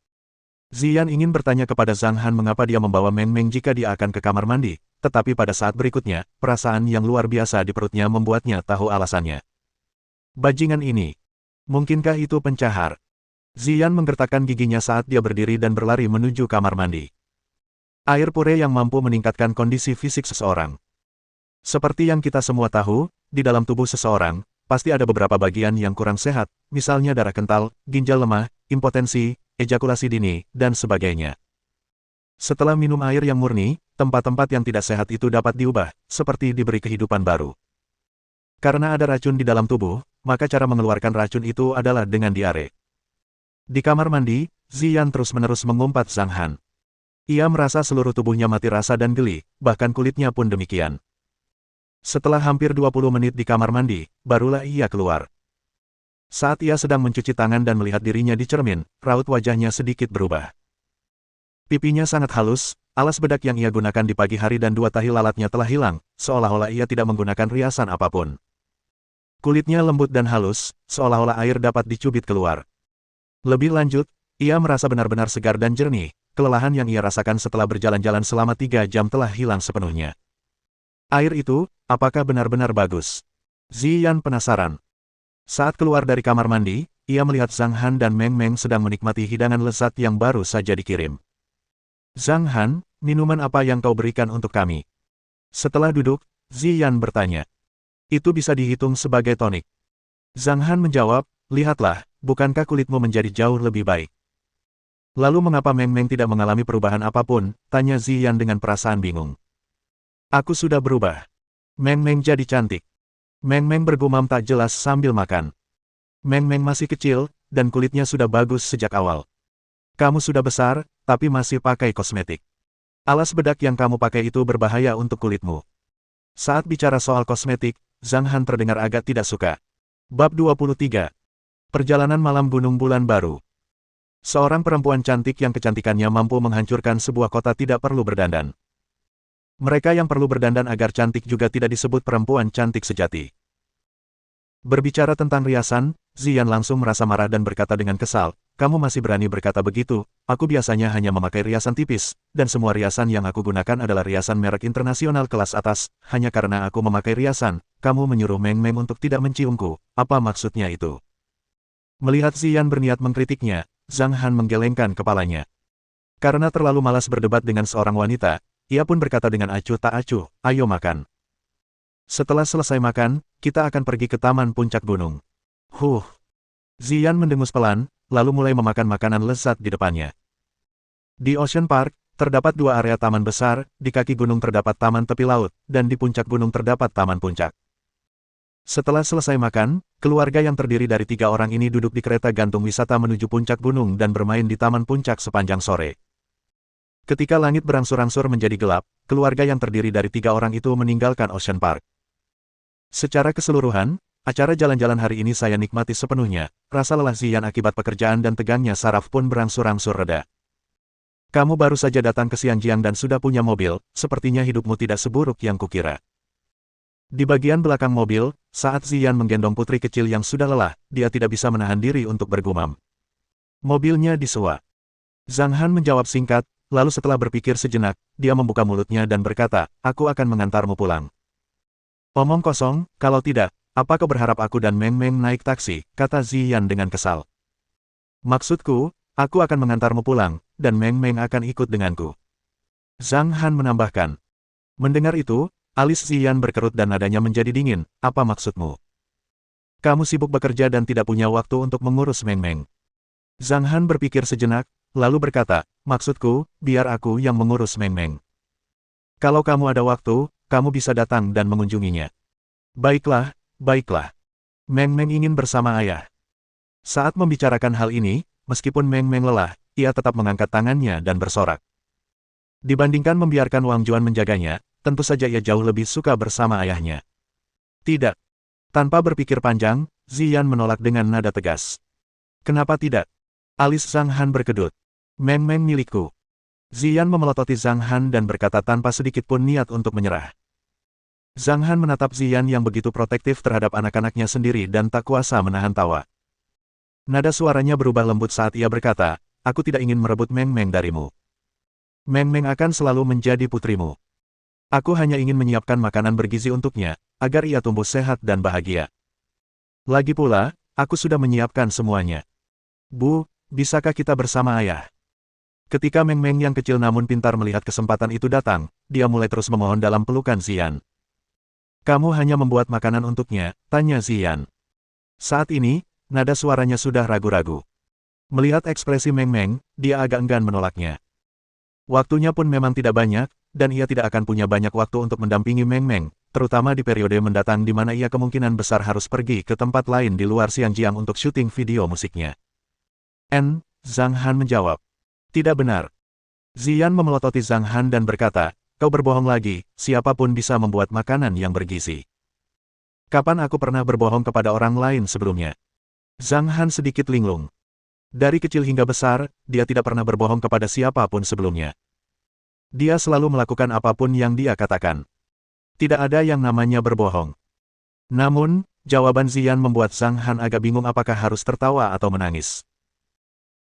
Ziyan ingin bertanya kepada Zhang Han mengapa dia membawa Meng Meng jika dia akan ke kamar mandi, tetapi pada saat berikutnya, perasaan yang luar biasa di perutnya membuatnya tahu alasannya. Bajingan ini. Mungkinkah itu pencahar? Ziyan menggertakkan giginya saat dia berdiri dan berlari menuju kamar mandi. Air pure yang mampu meningkatkan kondisi fisik seseorang. Seperti yang kita semua tahu, di dalam tubuh seseorang, pasti ada beberapa bagian yang kurang sehat, misalnya darah kental, ginjal lemah, impotensi, ejakulasi dini, dan sebagainya. Setelah minum air yang murni, tempat-tempat yang tidak sehat itu dapat diubah, seperti diberi kehidupan baru. Karena ada racun di dalam tubuh, maka cara mengeluarkan racun itu adalah dengan diare. Di kamar mandi, Ziyan terus-menerus mengumpat Zhang Han. Ia merasa seluruh tubuhnya mati rasa dan geli, bahkan kulitnya pun demikian. Setelah hampir 20 menit di kamar mandi, barulah ia keluar. Saat ia sedang mencuci tangan dan melihat dirinya di cermin, raut wajahnya sedikit berubah. Pipinya sangat halus, alas bedak yang ia gunakan di pagi hari dan 2 tahi lalatnya telah hilang, seolah-olah ia tidak menggunakan riasan apapun. Kulitnya lembut dan halus, seolah-olah air dapat dicubit keluar. Lebih lanjut, ia merasa benar-benar segar dan jernih, kelelahan yang ia rasakan setelah berjalan-jalan selama 3 jam telah hilang sepenuhnya. Air itu, apakah benar-benar bagus? Ziyan penasaran. Saat keluar dari kamar mandi, ia melihat Zhang Han dan Meng Meng sedang menikmati hidangan lezat yang baru saja dikirim. Zhang Han, minuman apa yang kau berikan untuk kami? Setelah duduk, Ziyan bertanya. Itu bisa dihitung sebagai tonik. Zhang Han menjawab, lihatlah, bukankah kulitmu menjadi jauh lebih baik? Lalu mengapa Meng Meng tidak mengalami perubahan apapun, tanya Ziyan dengan perasaan bingung. Aku sudah berubah. Meng Meng jadi cantik. Meng Meng bergumam tak jelas sambil makan. Meng Meng masih kecil, dan kulitnya sudah bagus sejak awal. Kamu sudah besar, tapi masih pakai kosmetik. Alas bedak yang kamu pakai itu berbahaya untuk kulitmu. Saat bicara soal kosmetik, Zhang Han terdengar agak tidak suka. Bab 23. Perjalanan malam Gunung Bulan Baru. Seorang perempuan cantik yang kecantikannya mampu menghancurkan sebuah kota tidak perlu berdandan. Mereka yang perlu berdandan agar cantik juga tidak disebut perempuan cantik sejati. Berbicara tentang riasan, Ziyan langsung merasa marah dan berkata dengan kesal, kamu masih berani berkata begitu, aku biasanya hanya memakai riasan tipis, dan semua riasan yang aku gunakan adalah riasan merek internasional kelas atas, hanya karena aku memakai riasan, kamu menyuruh Meng Meng untuk tidak menciumku, apa maksudnya itu? Melihat Ziyan berniat mengkritiknya, Zhang Han menggelengkan kepalanya. Karena terlalu malas berdebat dengan seorang wanita, ia pun berkata dengan acuh tak acuh, ayo makan. Setelah selesai makan, kita akan pergi ke taman puncak gunung. Ziyan mendengus pelan, lalu mulai memakan makanan lezat di depannya. Di Ocean Park, terdapat 2 area taman besar, di kaki gunung terdapat taman tepi laut, dan di puncak gunung terdapat taman puncak. Setelah selesai makan, keluarga yang terdiri dari 3 orang ini duduk di kereta gantung wisata menuju puncak gunung dan bermain di taman puncak sepanjang sore. Ketika langit berangsur-angsur menjadi gelap, keluarga yang terdiri dari 3 orang itu meninggalkan Ocean Park. Secara keseluruhan, acara jalan-jalan hari ini saya nikmati sepenuhnya, rasa lelah Ziyan akibat pekerjaan dan tegangnya saraf pun berangsur-angsur reda. Kamu baru saja datang ke Xianjiang dan sudah punya mobil, sepertinya hidupmu tidak seburuk yang kukira. Di bagian belakang mobil, saat Ziyan menggendong putri kecil yang sudah lelah, dia tidak bisa menahan diri untuk bergumam. Mobilnya disewa. Zhang Han menjawab singkat, lalu setelah berpikir sejenak, dia membuka mulutnya dan berkata, aku akan mengantarmu pulang. Omong kosong, kalau tidak, apa kau berharap aku dan Meng Meng naik taksi, kata Ziyan dengan kesal. Maksudku, aku akan mengantarmu pulang, dan Meng Meng akan ikut denganku. Zhang Han menambahkan. Mendengar itu, alis Ziyan berkerut dan nadanya menjadi dingin, apa maksudmu? Kamu sibuk bekerja dan tidak punya waktu untuk mengurus Meng Meng. Zhang Han berpikir sejenak, lalu berkata, maksudku, biar aku yang mengurus Meng Meng. Kalau kamu ada waktu, kamu bisa datang dan mengunjunginya. Baiklah, baiklah. Meng Meng ingin bersama ayah. Saat membicarakan hal ini, meskipun Meng Meng lelah, ia tetap mengangkat tangannya dan bersorak. Dibandingkan membiarkan Wang Juan menjaganya, tentu saja ia jauh lebih suka bersama ayahnya. Tidak. Tanpa berpikir panjang, Ziyan menolak dengan nada tegas. Kenapa tidak? Alis Zhang Han berkedut. Meng Meng milikku. Ziyan memelototi Zhang Han dan berkata tanpa sedikit pun niat untuk menyerah. Zhang Han menatap Ziyan yang begitu protektif terhadap anak-anaknya sendiri dan tak kuasa menahan tawa. Nada suaranya berubah lembut saat ia berkata, aku tidak ingin merebut Meng Meng darimu. Meng Meng akan selalu menjadi putrimu. Aku hanya ingin menyiapkan makanan bergizi untuknya, agar ia tumbuh sehat dan bahagia. Lagi pula, aku sudah menyiapkan semuanya. Bu, bisakah kita bersama ayah? Ketika Meng Meng yang kecil namun pintar melihat kesempatan itu datang, dia mulai terus memohon dalam pelukan Ziyan. Kamu hanya membuat makanan untuknya, tanya Ziyan. Saat ini, nada suaranya sudah ragu-ragu. Melihat ekspresi Meng Meng, dia agak enggan menolaknya. Waktunya pun memang tidak banyak, dan ia tidak akan punya banyak waktu untuk mendampingi Meng Meng, terutama di periode mendatang di mana ia kemungkinan besar harus pergi ke tempat lain di luar Xianjiang untuk syuting video musiknya. Zhang Han menjawab. Tidak benar. Ziyan memelototi Zhang Han dan berkata, kau berbohong lagi, siapapun bisa membuat makanan yang bergizi. Kapan aku pernah berbohong kepada orang lain sebelumnya? Zhang Han sedikit linglung. Dari kecil hingga besar, dia tidak pernah berbohong kepada siapapun sebelumnya. Dia selalu melakukan apapun yang dia katakan. Tidak ada yang namanya berbohong. Namun, jawaban Ziyan membuat Zhang Han agak bingung apakah harus tertawa atau menangis.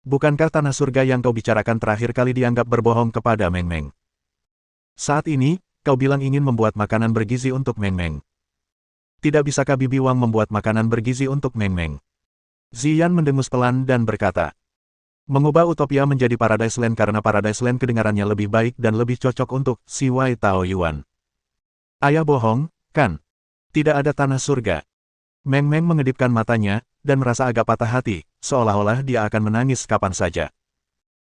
Bukankah tanah surga yang kau bicarakan terakhir kali dianggap berbohong kepada Meng Meng? Saat ini, kau bilang ingin membuat makanan bergizi untuk Meng Meng. Tidak bisakah Bibi Wang membuat makanan bergizi untuk Meng Meng? Ziyan mendengus pelan dan berkata, mengubah Utopia menjadi Paradise Land karena Paradise Land kedengarannya lebih baik dan lebih cocok untuk si Wai Tao Yuan. Ayah bohong, kan? Tidak ada tanah surga. Meng Meng mengedipkan matanya, dan merasa agak patah hati, seolah-olah dia akan menangis kapan saja.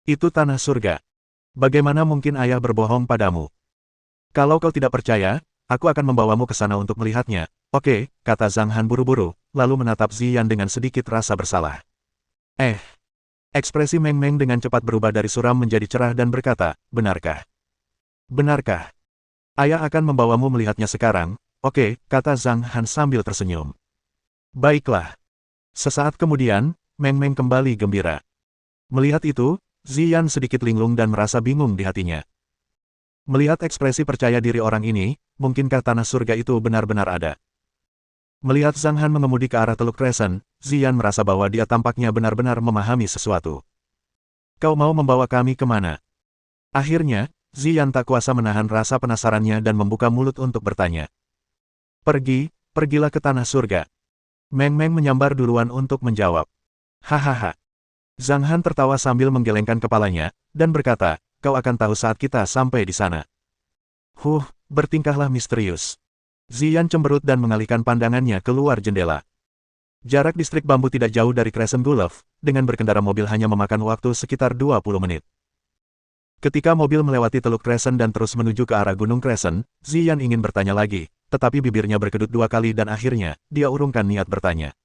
Itu tanah surga. Bagaimana mungkin ayah berbohong padamu? Kalau kau tidak percaya, aku akan membawamu ke sana untuk melihatnya. Oke, kata Zhang Han buru-buru, lalu menatap Ziyan dengan sedikit rasa bersalah. Ekspresi Meng Meng dengan cepat berubah dari suram menjadi cerah dan berkata, benarkah? Benarkah? Ayah akan membawamu melihatnya sekarang. Oke, kata Zhang Han sambil tersenyum. Baiklah. Sesaat kemudian, Meng Meng kembali gembira. Melihat itu, Ziyan sedikit linglung dan merasa bingung di hatinya. Melihat ekspresi percaya diri orang ini, mungkinkah tanah surga itu benar-benar ada? Melihat Zhang Han mengemudi ke arah Teluk Crescent, Ziyan merasa bahwa dia tampaknya benar-benar memahami sesuatu. Kau mau membawa kami kemana? Akhirnya, Ziyan tak kuasa menahan rasa penasarannya dan membuka mulut untuk bertanya. Pergilah ke tanah surga. Meng Meng menyambar duluan untuk menjawab. Hahaha. Zhang Han tertawa sambil menggelengkan kepalanya, dan berkata, kau akan tahu saat kita sampai di sana. Bertingkahlah misterius. Ziyan cemberut dan mengalihkan pandangannya keluar jendela. Jarak distrik bambu tidak jauh dari Crescent Gulf, dengan berkendara mobil hanya memakan waktu sekitar 20 menit. Ketika mobil melewati Teluk Crescent dan terus menuju ke arah Gunung Crescent, Ziyan ingin bertanya lagi, tetapi bibirnya berkedut 2 kali dan akhirnya, dia urungkan niat bertanya.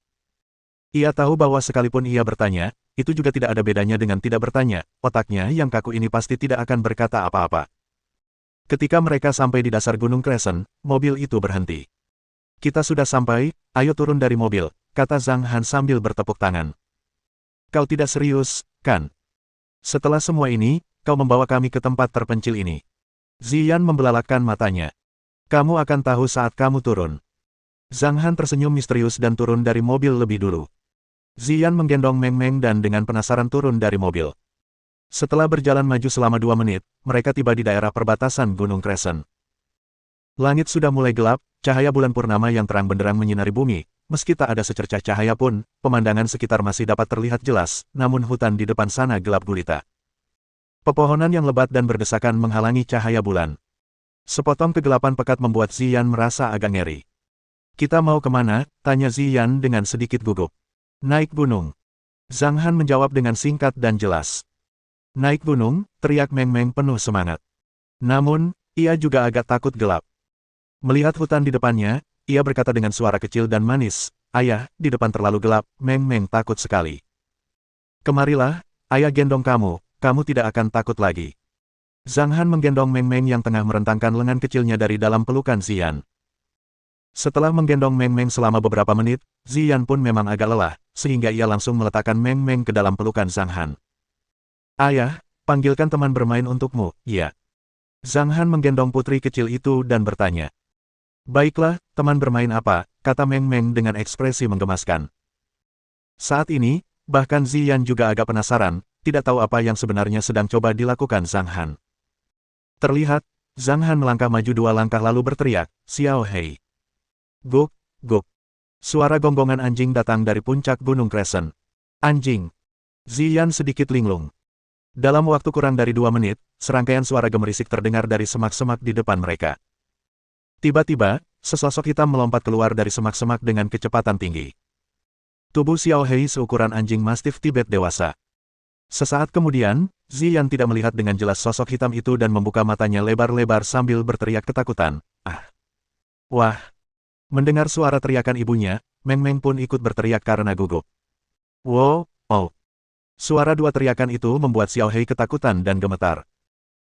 Ia tahu bahwa sekalipun ia bertanya, itu juga tidak ada bedanya dengan tidak bertanya, otaknya yang kaku ini pasti tidak akan berkata apa-apa. Ketika mereka sampai di dasar Gunung Crescent, mobil itu berhenti. Kita sudah sampai, ayo turun dari mobil, kata Zhang Han sambil bertepuk tangan. Kau tidak serius, kan? Setelah semua ini, kau membawa kami ke tempat terpencil ini. Ziyan membelalakkan matanya. Kamu akan tahu saat kamu turun. Zhang Han tersenyum misterius dan turun dari mobil lebih dulu. Ziyan menggendong Meng Meng dan dengan penasaran turun dari mobil. Setelah berjalan maju selama 2 menit, mereka tiba di daerah perbatasan Gunung Crescent. Langit sudah mulai gelap, cahaya bulan purnama yang terang benderang menyinari bumi. Meski tak ada secercah cahaya pun, pemandangan sekitar masih dapat terlihat jelas, namun hutan di depan sana gelap gulita. Pepohonan yang lebat dan berdesakan menghalangi cahaya bulan. Sepotong kegelapan pekat membuat Ziyan merasa agak ngeri. Kita mau kemana? Tanya Ziyan dengan sedikit gugup. Naik gunung. Zhang Han menjawab dengan singkat dan jelas. Naik gunung, teriak Meng Meng penuh semangat. Namun, ia juga agak takut gelap. Melihat hutan di depannya, ia berkata dengan suara kecil dan manis, ayah, di depan terlalu gelap, Meng Meng takut sekali. Kemarilah, ayah gendong kamu, kamu tidak akan takut lagi. Zhang Han menggendong Meng Meng yang tengah merentangkan lengan kecilnya dari dalam pelukan Ziyan. Setelah menggendong Meng Meng selama beberapa menit, Ziyan pun memang agak lelah, sehingga ia langsung meletakkan Meng Meng ke dalam pelukan Zhang Han. Ayah, panggilkan teman bermain untukmu, ya. Zhang Han menggendong putri kecil itu dan bertanya. Baiklah, teman bermain apa, kata Meng Meng dengan ekspresi menggemaskan. Saat ini, bahkan Ziyan juga agak penasaran, tidak tahu apa yang sebenarnya sedang coba dilakukan Zhang Han. Terlihat, Zhang Han melangkah maju 2 langkah lalu berteriak, Xiao Hei. Guk, guk. Suara gonggongan anjing datang dari puncak Gunung Crescent. Anjing. Ziyan sedikit linglung. Dalam waktu kurang dari 2 menit, serangkaian suara gemerisik terdengar dari semak-semak di depan mereka. Tiba-tiba, sesosok hitam melompat keluar dari semak-semak dengan kecepatan tinggi. Tubuh Xiao Hei seukuran anjing mastif Tibet dewasa. Sesaat kemudian, Ziyan tidak melihat dengan jelas sosok hitam itu dan membuka matanya lebar-lebar sambil berteriak ketakutan. Ah! Wah! Mendengar suara teriakan ibunya, Meng Meng pun ikut berteriak karena gugup. Wow, oh! Suara dua teriakan itu membuat Xiao Hei ketakutan dan gemetar.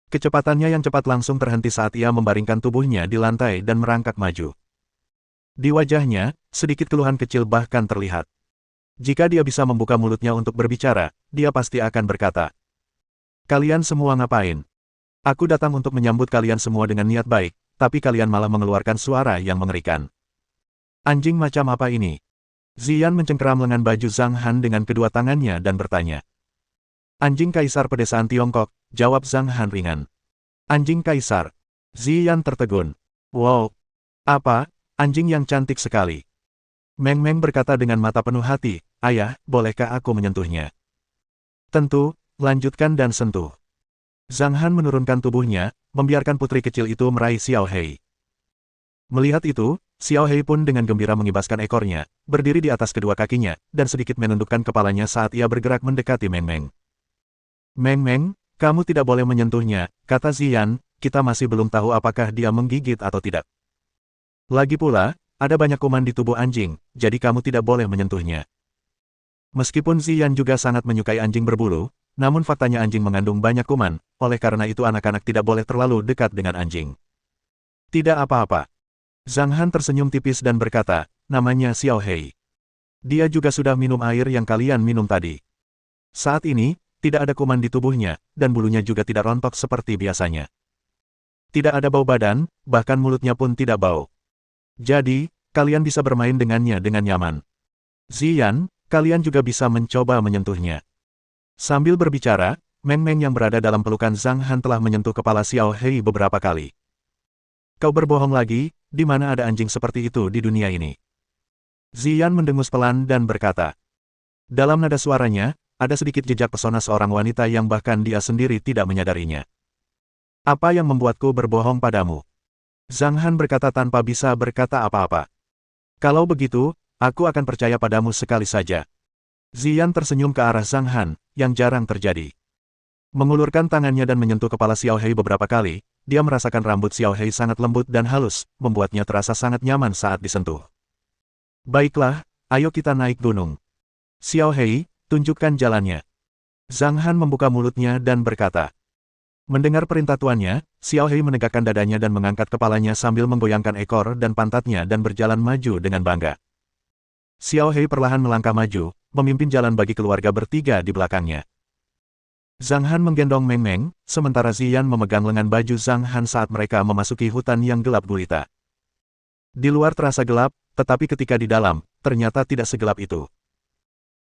Kecepatannya yang cepat langsung terhenti saat ia membaringkan tubuhnya di lantai dan merangkak maju. Di wajahnya, sedikit keluhan kecil bahkan terlihat. Jika dia bisa membuka mulutnya untuk berbicara, dia pasti akan berkata, "Kalian semua ngapain? Aku datang untuk menyambut kalian semua dengan niat baik, tapi kalian malah mengeluarkan suara yang mengerikan. Anjing macam apa ini?" Ziyan mencengkeram lengan baju Zhang Han dengan kedua tangannya dan bertanya. "Anjing kaisar pedesaan Tiongkok," jawab Zhang Han ringan. "Anjing kaisar?" Ziyan tertegun. "Wow! Apa? Anjing yang cantik sekali." Meng Meng berkata dengan mata penuh hati, "Ayah, bolehkah aku menyentuhnya?" "Tentu, lanjutkan dan sentuh." Zhang Han menurunkan tubuhnya, membiarkan putri kecil itu meraih Xiao Hei. Melihat itu, Xiao Hei pun dengan gembira mengibaskan ekornya, berdiri di atas kedua kakinya, dan sedikit menundukkan kepalanya saat ia bergerak mendekati Meng Meng. "Meng Meng, kamu tidak boleh menyentuhnya," kata Ziyan, "kita masih belum tahu apakah dia menggigit atau tidak. Lagi pula, ada banyak kuman di tubuh anjing, jadi kamu tidak boleh menyentuhnya." Meskipun Ziyan juga sangat menyukai anjing berbulu, namun faktanya anjing mengandung banyak kuman, oleh karena itu anak-anak tidak boleh terlalu dekat dengan anjing. "Tidak apa-apa." Zhang Han tersenyum tipis dan berkata, "Namanya Xiao Hei. Dia juga sudah minum air yang kalian minum tadi. Saat ini, tidak ada kuman di tubuhnya, dan bulunya juga tidak rontok seperti biasanya. Tidak ada bau badan, bahkan mulutnya pun tidak bau. Jadi, kalian bisa bermain dengannya dengan nyaman. Ziyan, kalian juga bisa mencoba menyentuhnya." Sambil berbicara, Meng Meng yang berada dalam pelukan Zhang Han telah menyentuh kepala Xiao Hei beberapa kali. "Kau berbohong lagi, di mana ada anjing seperti itu di dunia ini?" Ziyan mendengus pelan dan berkata. Dalam nada suaranya, ada sedikit jejak pesona seorang wanita yang bahkan dia sendiri tidak menyadarinya. "Apa yang membuatku berbohong padamu?" Zhang Han berkata tanpa bisa berkata apa-apa. "Kalau begitu, aku akan percaya padamu sekali saja." Ziyan tersenyum ke arah Zhang Han, yang jarang terjadi. Mengulurkan tangannya dan menyentuh kepala Xiao Hei beberapa kali, dia merasakan rambut Xiao Hei sangat lembut dan halus, membuatnya terasa sangat nyaman saat disentuh. "Baiklah, ayo kita naik gunung. Xiao Hei, tunjukkan jalannya." Zhang Han membuka mulutnya dan berkata. Mendengar perintah tuannya, Xiao Hei menegakkan dadanya dan mengangkat kepalanya sambil menggoyangkan ekor dan pantatnya dan berjalan maju dengan bangga. Xiao Hei perlahan melangkah maju, memimpin jalan bagi keluarga bertiga di belakangnya. Zhang Han menggendong Meng Meng, sementara Ziyan memegang lengan baju Zhang Han saat mereka memasuki hutan yang gelap gulita. Di luar terasa gelap, tetapi ketika di dalam, ternyata tidak segelap itu.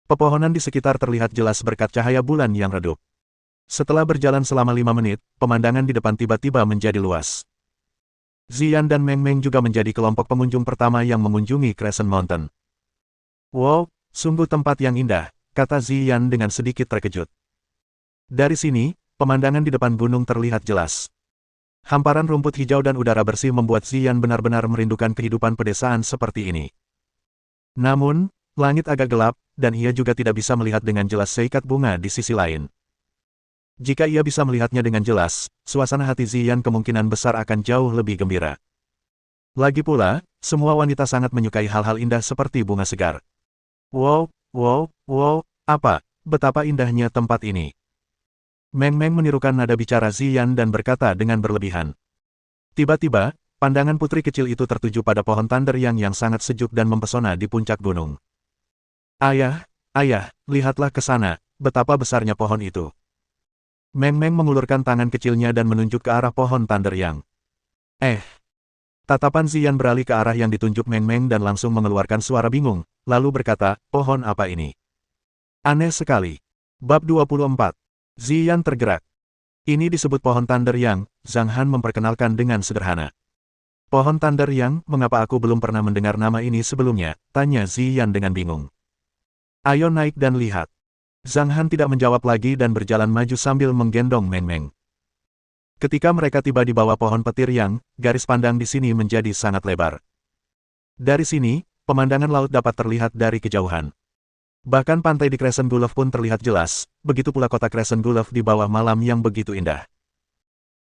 Pepohonan di sekitar terlihat jelas berkat cahaya bulan yang redup. Setelah berjalan selama 5 menit, pemandangan di depan tiba-tiba menjadi luas. Ziyan dan Meng Meng juga menjadi kelompok pengunjung pertama yang mengunjungi Crescent Mountain. "Wow, sungguh tempat yang indah," kata Ziyan dengan sedikit terkejut. Dari sini, pemandangan di depan gunung terlihat jelas. Hamparan rumput hijau dan udara bersih membuat Ziyan benar-benar merindukan kehidupan pedesaan seperti ini. Namun, langit agak gelap, dan ia juga tidak bisa melihat dengan jelas seikat bunga di sisi lain. Jika ia bisa melihatnya dengan jelas, suasana hati Ziyan kemungkinan besar akan jauh lebih gembira. Lagi pula, semua wanita sangat menyukai hal-hal indah seperti bunga segar. "Wow, wow, wow, apa, betapa indahnya tempat ini." Meng Meng menirukan nada bicara Ziyan dan berkata dengan berlebihan. Tiba-tiba, pandangan putri kecil itu tertuju pada pohon Thunder yang sangat sejuk dan mempesona di puncak gunung. "Ayah, ayah, lihatlah ke sana, betapa besarnya pohon itu." Meng Meng mengulurkan tangan kecilnya dan menunjuk ke arah pohon Thunder yang. Tatapan Ziyan beralih ke arah yang ditunjuk Meng Meng dan langsung mengeluarkan suara bingung, lalu berkata, "Pohon apa ini? Aneh sekali." Bab 24. Ziyan tergerak. "Ini disebut pohon Thunder yang," Zhang Han memperkenalkan dengan sederhana. "Pohon Thunder yang, mengapa aku belum pernah mendengar nama ini sebelumnya?" tanya Ziyan dengan bingung. "Ayo naik dan lihat." Zhang Han tidak menjawab lagi dan berjalan maju sambil menggendong Meng Meng. Ketika mereka tiba di bawah pohon petir yang, garis pandang di sini menjadi sangat lebar. Dari sini, pemandangan laut dapat terlihat dari kejauhan. Bahkan pantai di Crescent Gulf pun terlihat jelas, begitu pula kota Crescent Gulf di bawah malam yang begitu indah.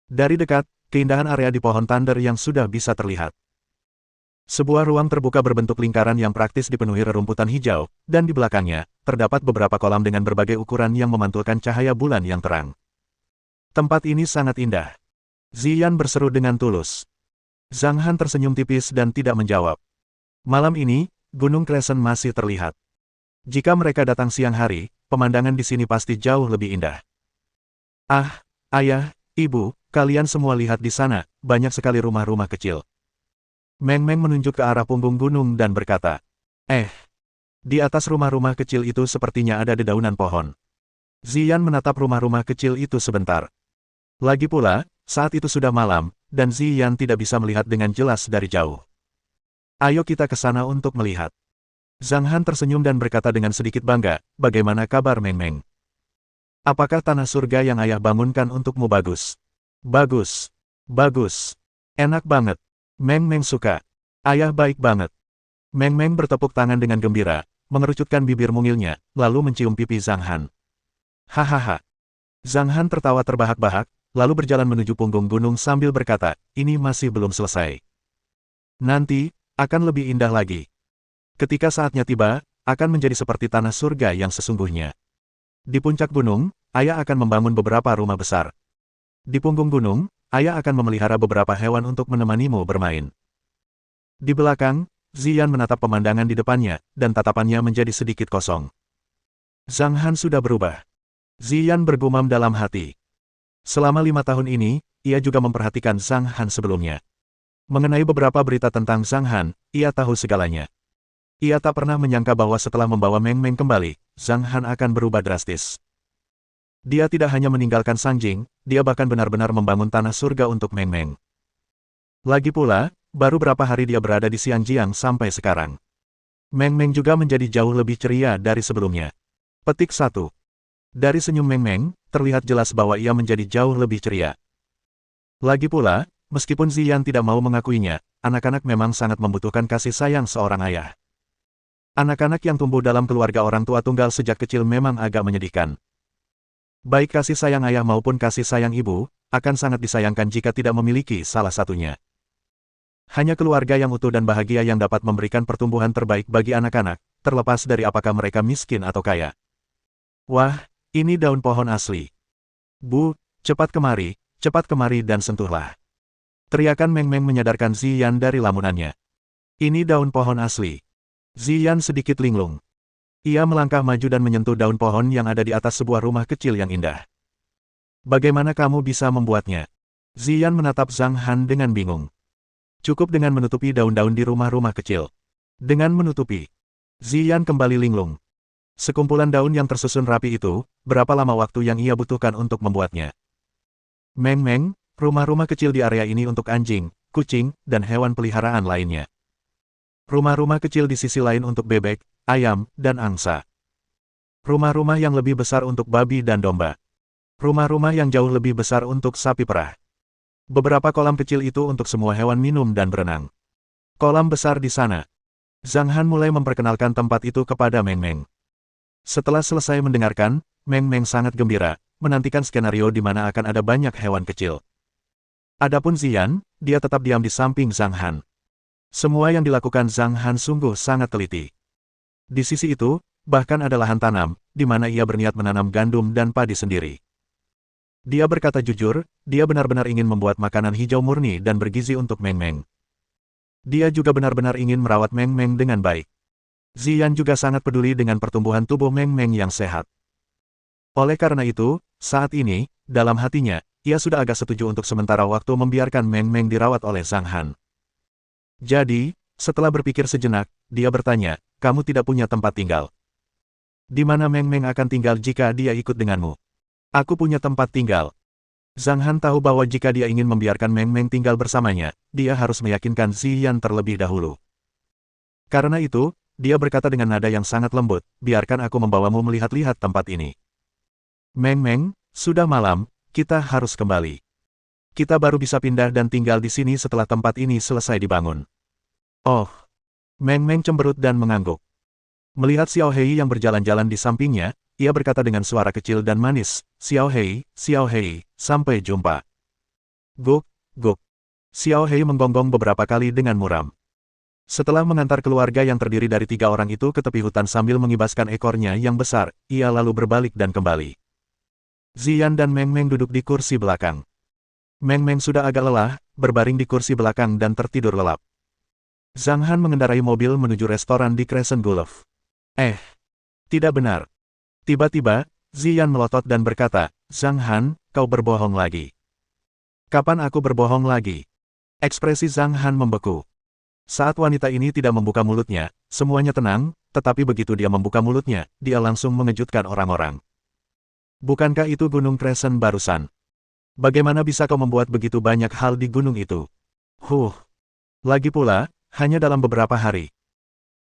Dari dekat, keindahan area di pohon Thunder yang sudah bisa terlihat. Sebuah ruang terbuka berbentuk lingkaran yang praktis dipenuhi rerumputan hijau, dan di belakangnya, terdapat beberapa kolam dengan berbagai ukuran yang memantulkan cahaya bulan yang terang. Tempat ini sangat indah. Ziyan berseru dengan tulus. Zhang Han tersenyum tipis dan tidak menjawab. Malam ini, Gunung Kresen masih terlihat. Jika mereka datang siang hari, pemandangan di sini pasti jauh lebih indah. Ah, ayah, ibu, kalian semua lihat di sana, banyak sekali rumah-rumah kecil. Meng Meng menunjuk ke arah punggung gunung dan berkata, di atas rumah-rumah kecil itu sepertinya ada dedaunan pohon. Ziyan menatap rumah-rumah kecil itu sebentar. Lagi pula, saat itu sudah malam, dan Ziyan tidak bisa melihat dengan jelas dari jauh. Ayo kita ke sana untuk melihat. Zhang Han tersenyum dan berkata dengan sedikit bangga, bagaimana kabar Meng Meng? Apakah tanah surga yang ayah bangunkan untukmu bagus? Bagus. Bagus. Enak banget. Meng Meng suka. Ayah baik banget. Meng Meng bertepuk tangan dengan gembira, mengerucutkan bibir mungilnya, lalu mencium pipi Zhang Han. Hahaha. Zhang Han tertawa terbahak-bahak, lalu berjalan menuju punggung gunung sambil berkata, ini masih belum selesai. Nanti, akan lebih indah lagi. Ketika saatnya tiba, akan menjadi seperti tanah surga yang sesungguhnya. Di puncak gunung, ayah akan membangun beberapa rumah besar. Di punggung gunung, ayah akan memelihara beberapa hewan untuk menemanimu bermain. Di belakang, Ziyan menatap pemandangan di depannya, dan tatapannya menjadi sedikit kosong. Zhang Han sudah berubah. Ziyan bergumam dalam hati. Selama 5 tahun ini, ia juga memperhatikan Zhang Han sebelumnya. Mengenai beberapa berita tentang Zhang Han, ia tahu segalanya. Ia tak pernah menyangka bahwa setelah membawa Meng Meng kembali, Zhang Han akan berubah drastis. Dia tidak hanya meninggalkan Sangjing, dia bahkan benar-benar membangun tanah surga untuk Meng Meng. Lagi pula, baru berapa hari dia berada di Xianjiang sampai sekarang. Meng Meng juga menjadi jauh lebih ceria dari sebelumnya. Petik 1. Dari senyum Meng Meng, terlihat jelas bahwa ia menjadi jauh lebih ceria. Lagi pula, meskipun Ziyan tidak mau mengakuinya, anak-anak memang sangat membutuhkan kasih sayang seorang ayah. Anak-anak yang tumbuh dalam keluarga orang tua tunggal sejak kecil memang agak menyedihkan. Baik kasih sayang ayah maupun kasih sayang ibu, akan sangat disayangkan jika tidak memiliki salah satunya. Hanya keluarga yang utuh dan bahagia yang dapat memberikan pertumbuhan terbaik bagi anak-anak, terlepas dari apakah mereka miskin atau kaya. Wah, ini daun pohon asli. Bu, cepat kemari dan sentuhlah. Teriakan Meng Meng menyadarkan Ziyan dari lamunannya. Ini daun pohon asli. Ziyan sedikit linglung. Ia melangkah maju dan menyentuh daun pohon yang ada di atas sebuah rumah kecil yang indah. Bagaimana kamu bisa membuatnya? Ziyan menatap Zhang Han dengan bingung. Cukup dengan menutupi daun-daun di rumah-rumah kecil. Dengan menutupi. Ziyan kembali linglung. Sekumpulan daun yang tersusun rapi itu, berapa lama waktu yang ia butuhkan untuk membuatnya? Meng Meng, rumah-rumah kecil di area ini untuk anjing, kucing, dan hewan peliharaan lainnya. Rumah-rumah kecil di sisi lain untuk bebek, ayam, dan angsa. Rumah-rumah yang lebih besar untuk babi dan domba. Rumah-rumah yang jauh lebih besar untuk sapi perah. Beberapa kolam kecil itu untuk semua hewan minum dan berenang. Kolam besar di sana. Zhang Han mulai memperkenalkan tempat itu kepada Meng Meng. Setelah selesai mendengarkan, Meng Meng sangat gembira, menantikan skenario di mana akan ada banyak hewan kecil. Adapun Ziyan, dia tetap diam di samping Zhang Han. Semua yang dilakukan Zhang Han sungguh sangat teliti. Di sisi itu, bahkan ada lahan tanam, di mana ia berniat menanam gandum dan padi sendiri. Dia berkata jujur, dia benar-benar ingin membuat makanan hijau murni dan bergizi untuk Meng Meng. Dia juga benar-benar ingin merawat Meng Meng dengan baik. Ziyan juga sangat peduli dengan pertumbuhan tubuh Meng Meng yang sehat. Oleh karena itu, saat ini, dalam hatinya, ia sudah agak setuju untuk sementara waktu membiarkan Meng Meng dirawat oleh Zhang Han. Jadi, setelah berpikir sejenak, dia bertanya, kamu tidak punya tempat tinggal. Di mana Meng Meng akan tinggal jika dia ikut denganmu? Aku punya tempat tinggal. Zhang Han tahu bahwa jika dia ingin membiarkan Meng Meng tinggal bersamanya, dia harus meyakinkan Ziyan terlebih dahulu. Karena itu, dia berkata dengan nada yang sangat lembut, biarkan aku membawamu melihat-lihat tempat ini. Meng Meng, sudah malam, kita harus kembali. Kita baru bisa pindah dan tinggal di sini setelah tempat ini selesai dibangun. Oh. Meng Meng cemberut dan mengangguk. Melihat Xiao Hei yang berjalan-jalan di sampingnya, ia berkata dengan suara kecil dan manis, Xiao Hei, sampai jumpa. Guk, guk. Xiao Hei menggonggong beberapa kali dengan muram. Setelah mengantar keluarga yang terdiri dari 3 orang itu ke tepi hutan sambil mengibaskan ekornya yang besar, ia lalu berbalik dan kembali. Ziyan dan Meng Meng duduk di kursi belakang. Meng Meng sudah agak lelah, berbaring di kursi belakang dan tertidur lelap. Zhang Han mengendarai mobil menuju restoran di Crescent Gulf. Tidak benar. Tiba-tiba, Ziyan melotot dan berkata, Zhang Han, kau berbohong lagi. Kapan aku berbohong lagi? Ekspresi Zhang Han membeku. Saat wanita ini tidak membuka mulutnya, semuanya tenang, tetapi begitu dia membuka mulutnya, dia langsung mengejutkan orang-orang. Bukankah itu Gunung Crescent barusan? Bagaimana bisa kau membuat begitu banyak hal di gunung itu? Lagi pula, hanya dalam beberapa hari.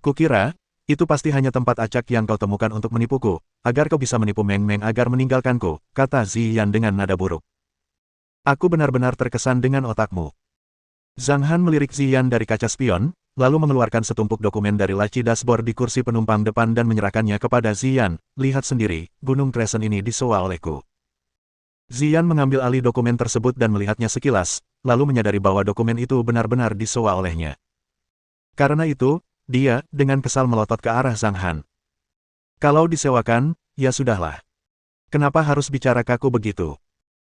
Kukira, itu pasti hanya tempat acak yang kau temukan untuk menipuku, agar kau bisa menipu Meng Meng agar meninggalkanku, kata Ziyan dengan nada buruk. Aku benar-benar terkesan dengan otakmu. Zhang Han melirik Ziyan dari kaca spion, lalu mengeluarkan setumpuk dokumen dari laci dashboard di kursi penumpang depan dan menyerahkannya kepada Ziyan. Lihat sendiri, Gunung Crescent ini disewa olehku. Ziyan mengambil alih dokumen tersebut dan melihatnya sekilas, lalu menyadari bahwa dokumen itu benar-benar disewa olehnya. Karena itu, dia, dengan kesal melotot ke arah Zhang Han. Kalau disewakan, ya sudahlah. Kenapa harus bicara kaku begitu?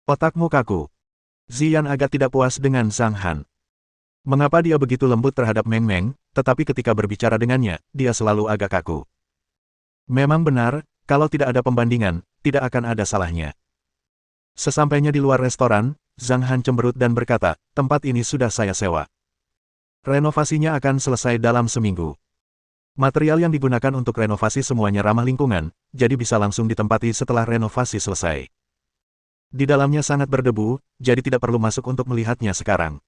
Otakmu kaku. Ziyan agak tidak puas dengan Zhang Han. Mengapa dia begitu lembut terhadap Meng Meng, tetapi ketika berbicara dengannya, dia selalu agak kaku. Memang benar, kalau tidak ada pembandingan, tidak akan ada salahnya. Sesampainya di luar restoran, Zhang Han cemberut dan berkata, tempat ini sudah saya sewa. Renovasinya akan selesai dalam seminggu. Material yang digunakan untuk renovasi semuanya ramah lingkungan, jadi bisa langsung ditempati setelah renovasi selesai. Di dalamnya sangat berdebu, jadi tidak perlu masuk untuk melihatnya sekarang.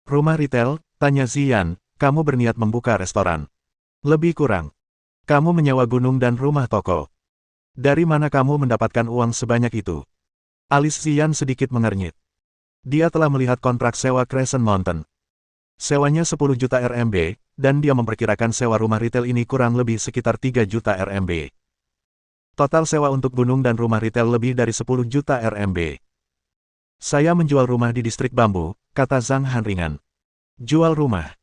Rumah retail, tanya Ziyan, kamu berniat membuka restoran. Lebih kurang. Kamu menyewa gunung dan rumah toko. Dari mana kamu mendapatkan uang sebanyak itu? Alis Ziyan sedikit mengernyit. Dia telah melihat kontrak sewa Crescent Mountain. Sewanya 10 juta RMB, dan dia memperkirakan sewa rumah retail ini kurang lebih sekitar 3 juta RMB. Total sewa untuk gunung dan rumah retail lebih dari 10 juta RMB. Saya menjual rumah di distrik bambu, kata Zhang Han ringan. Jual rumah.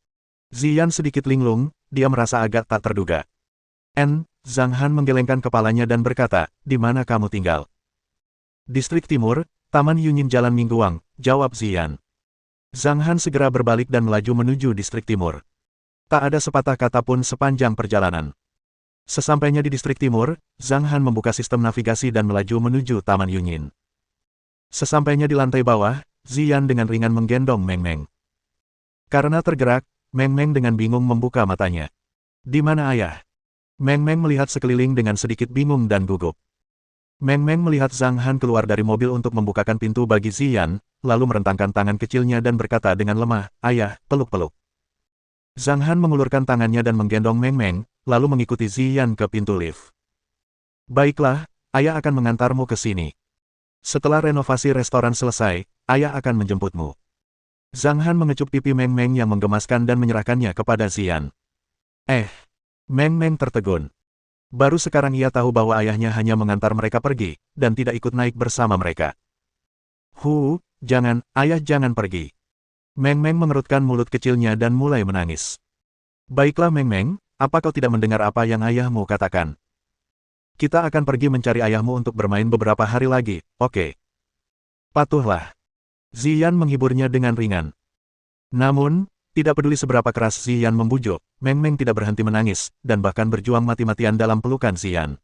Ziyan sedikit linglung, dia merasa agak tak terduga. Zhang Han menggelengkan kepalanya dan berkata, di mana kamu tinggal? Distrik Timur, Taman Yunyin Jalan Mingguang, jawab Ziyan. Zhang Han segera berbalik dan melaju menuju distrik Timur. Tak ada sepatah kata pun sepanjang perjalanan. Sesampainya di distrik Timur, Zhang Han membuka sistem navigasi dan melaju menuju Taman Yunyin. Sesampainya di lantai bawah, Ziyan dengan ringan menggendong Meng Meng. Karena tergerak, Meng Meng dengan bingung membuka matanya. Di mana ayah? Meng Meng melihat sekeliling dengan sedikit bingung dan gugup. Meng Meng melihat Zhang Han keluar dari mobil untuk membukakan pintu bagi Ziyan, lalu merentangkan tangan kecilnya dan berkata dengan lemah, ayah, peluk-peluk. Zhang Han mengulurkan tangannya dan menggendong Meng Meng, lalu mengikuti Ziyan ke pintu lift. Baiklah, ayah akan mengantarmu ke sini. Setelah renovasi restoran selesai, ayah akan menjemputmu. Zhang Han mengecup pipi Meng Meng yang menggemaskan dan menyerahkannya kepada Ziyan. Meng Meng tertegun. Baru sekarang ia tahu bahwa ayahnya hanya mengantar mereka pergi, dan tidak ikut naik bersama mereka. Jangan, ayah jangan pergi. Meng Meng mengerutkan mulut kecilnya dan mulai menangis. Baiklah Meng Meng, apa kau tidak mendengar apa yang ayahmu katakan? Kita akan pergi mencari ayahmu untuk bermain beberapa hari lagi, oke? Patuhlah. Ziyan menghiburnya dengan ringan. Namun, tidak peduli seberapa keras Ziyan membujuk, Meng Meng tidak berhenti menangis, dan bahkan berjuang mati-matian dalam pelukan Ziyan.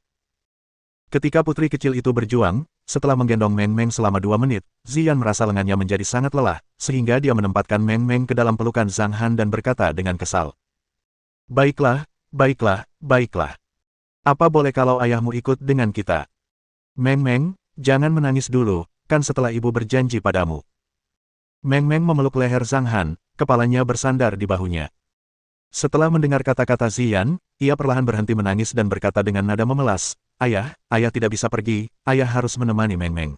Ketika putri kecil itu berjuang, setelah menggendong Meng Meng selama 2 menit, Ziyan merasa lengannya menjadi sangat lelah, sehingga dia menempatkan Meng Meng ke dalam pelukan Zhang Han dan berkata dengan kesal. Baiklah, baiklah, baiklah. Apa boleh kalau ayahmu ikut dengan kita? Meng Meng, jangan menangis dulu, kan setelah ibu berjanji padamu. Meng Meng memeluk leher Zhang Han, kepalanya bersandar di bahunya. Setelah mendengar kata-kata Ziyan, ia perlahan berhenti menangis dan berkata dengan nada memelas, ayah tidak bisa pergi, ayah harus menemani Meng Meng.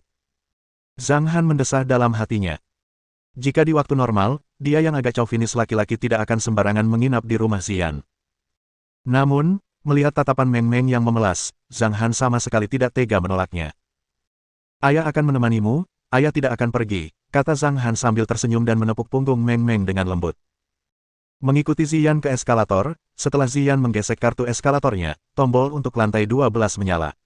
Zhang Han mendesah dalam hatinya. Jika di waktu normal, dia yang agak chauvinis laki-laki tidak akan sembarangan menginap di rumah Ziyan. Namun, melihat tatapan Meng Meng yang memelas, Zhang Han sama sekali tidak tega menolaknya. Ayah akan menemanimu, ayah tidak akan pergi, kata Zhang Han sambil tersenyum dan menepuk punggung Meng Meng dengan lembut. Mengikuti Ziyan ke eskalator, setelah Ziyan menggesek kartu eskalatornya, tombol untuk lantai 12 menyala.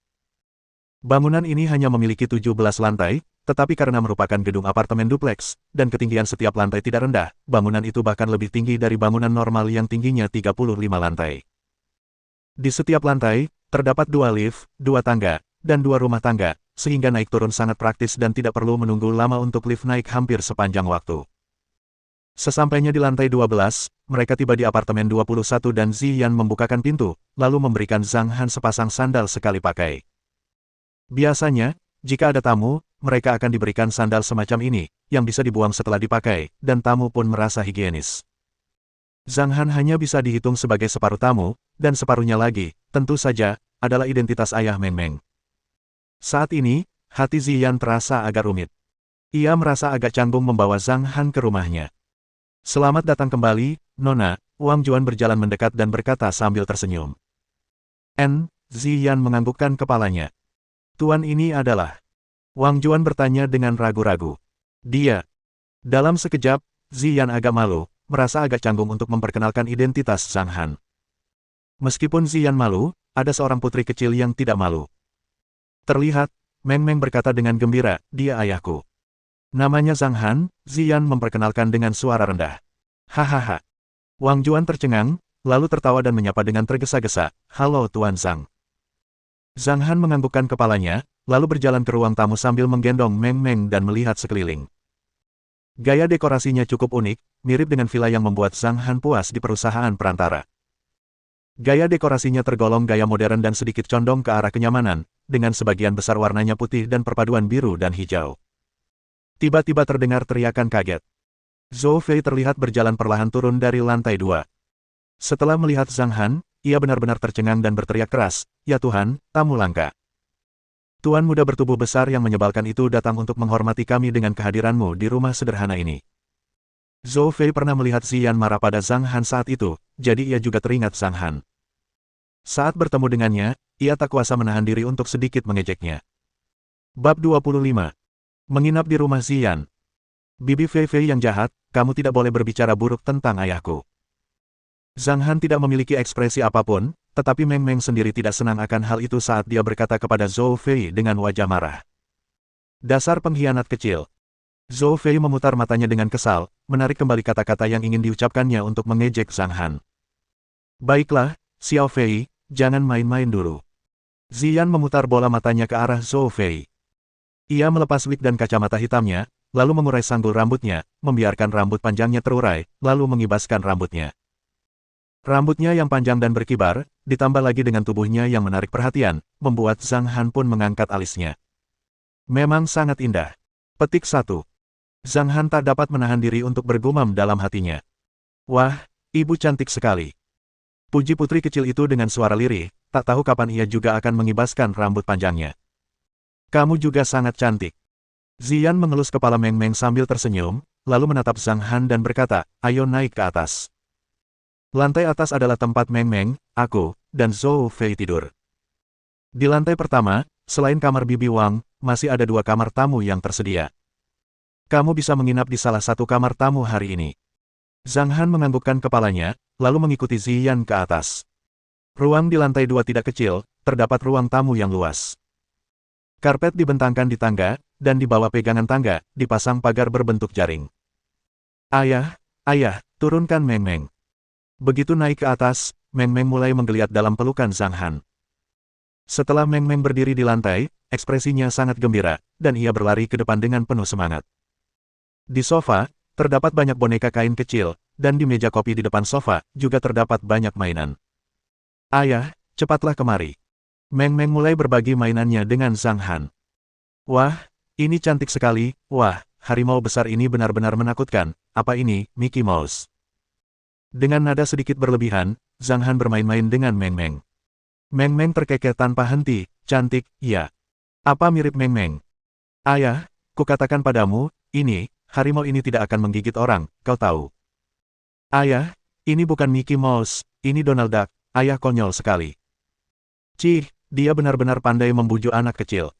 Bangunan ini hanya memiliki 17 lantai, tetapi karena merupakan gedung apartemen dupleks, dan ketinggian setiap lantai tidak rendah, bangunan itu bahkan lebih tinggi dari bangunan normal yang tingginya 35 lantai. Di setiap lantai, terdapat 2 lift, 2 tangga, dan 2 rumah tangga, sehingga naik turun sangat praktis dan tidak perlu menunggu lama untuk lift naik hampir sepanjang waktu. Sesampainya di lantai 12, mereka tiba di apartemen 21 dan Ziyan membukakan pintu, lalu memberikan Zhang Han sepasang sandal sekali pakai. Biasanya, jika ada tamu, mereka akan diberikan sandal semacam ini, yang bisa dibuang setelah dipakai, dan tamu pun merasa higienis. Zhang Han hanya bisa dihitung sebagai separuh tamu, dan separuhnya lagi, tentu saja, adalah identitas ayah Meng Meng. Saat ini, hati Ziyan terasa agak rumit. Ia merasa agak canggung membawa Zhang Han ke rumahnya. Selamat datang kembali, Nona, Wang Juan berjalan mendekat dan berkata sambil tersenyum. Ziyan menganggukkan kepalanya. Tuan ini adalah... Wang Juan bertanya dengan ragu-ragu. Dia. Dalam sekejap, Ziyan agak malu, merasa agak canggung untuk memperkenalkan identitas Zhang Han. Meskipun Ziyan malu, ada seorang putri kecil yang tidak malu. Terlihat, Meng Meng berkata dengan gembira, dia ayahku. Namanya Zhang Han, Ziyan memperkenalkan dengan suara rendah. Hahaha. Wang Juan tercengang, lalu tertawa dan menyapa dengan tergesa-gesa, halo Tuan Zhang. Zhang Han menganggukkan kepalanya, lalu berjalan ke ruang tamu sambil menggendong Meng Meng dan melihat sekeliling. Gaya dekorasinya cukup unik, mirip dengan villa yang membuat Zhang Han puas di perusahaan perantara. Gaya dekorasinya tergolong gaya modern dan sedikit condong ke arah kenyamanan, dengan sebagian besar warnanya putih dan perpaduan biru dan hijau. Tiba-tiba terdengar teriakan kaget. Zhou Fei terlihat berjalan perlahan turun dari lantai 2. Setelah melihat Zhang Han, ia benar-benar tercengang dan berteriak keras, ya Tuhan, tamu langka. Tuan muda bertubuh besar yang menyebalkan itu datang untuk menghormati kami dengan kehadiranmu di rumah sederhana ini. Zhou Fei pernah melihat Ziyan marah pada Zhang Han saat itu, jadi ia juga teringat Zhang Han. Saat bertemu dengannya, ia tak kuasa menahan diri untuk sedikit mengejeknya. Bab 25. Menginap di rumah Ziyan. Bibi Fei Fei yang jahat, kamu tidak boleh berbicara buruk tentang ayahku. Zhang Han tidak memiliki ekspresi apapun, tetapi Meng Meng sendiri tidak senang akan hal itu saat dia berkata kepada Zhou Fei dengan wajah marah. Dasar pengkhianat kecil. Zhou Fei memutar matanya dengan kesal, menarik kembali kata-kata yang ingin diucapkannya untuk mengejek Zhang Han. Baiklah, Xiao Fei, jangan main-main dulu. Ziyan memutar bola matanya ke arah Zhou Fei. Ia melepas wig dan kacamata hitamnya, lalu mengurai sanggul rambutnya, membiarkan rambut panjangnya terurai, lalu mengibaskan rambutnya. Rambutnya yang panjang dan berkibar, ditambah lagi dengan tubuhnya yang menarik perhatian, membuat Zhang Han pun mengangkat alisnya. Memang sangat indah. Petik 1. Zhang Han tak dapat menahan diri untuk bergumam dalam hatinya. Wah, ibu cantik sekali. Puji putri kecil itu dengan suara lirih, tak tahu kapan ia juga akan mengibaskan rambut panjangnya. Kamu juga sangat cantik. Ziyan mengelus kepala Meng Meng sambil tersenyum, lalu menatap Zhang Han dan berkata, ayo naik ke atas. Lantai atas adalah tempat Meng Meng, aku, dan Zhou Fei tidur. Di lantai pertama, selain kamar Bibi Wang, masih ada 2 kamar tamu yang tersedia. Kamu bisa menginap di salah satu kamar tamu hari ini. Zhang Han menganggukkan kepalanya, lalu mengikuti Ziyan ke atas. Ruang di lantai 2 tidak kecil, terdapat ruang tamu yang luas. Karpet dibentangkan di tangga, dan di bawah pegangan tangga, dipasang pagar berbentuk jaring. Ayah, turunkan Meng Meng. Begitu naik ke atas, Meng Meng mulai menggeliat dalam pelukan Zhang Han. Setelah Meng Meng berdiri di lantai, ekspresinya sangat gembira, dan ia berlari ke depan dengan penuh semangat. Di sofa, terdapat banyak boneka kain kecil, dan di meja kopi di depan sofa, juga terdapat banyak mainan. Ayah, cepatlah kemari. Meng Meng mulai berbagi mainannya dengan Zhang Han. Wah, ini cantik sekali, wah, harimau besar ini benar-benar menakutkan, apa ini, Mickey Mouse? Dengan nada sedikit berlebihan, Zhang Han bermain-main dengan Meng Meng. Meng Meng terkekeh tanpa henti, cantik, ya. Apa mirip Meng Meng? Ayah, kukatakan padamu, harimau ini tidak akan menggigit orang, kau tahu. Ayah, ini bukan Mickey Mouse, ini Donald Duck, ayah konyol sekali. Cih, dia benar-benar pandai membujuk anak kecil.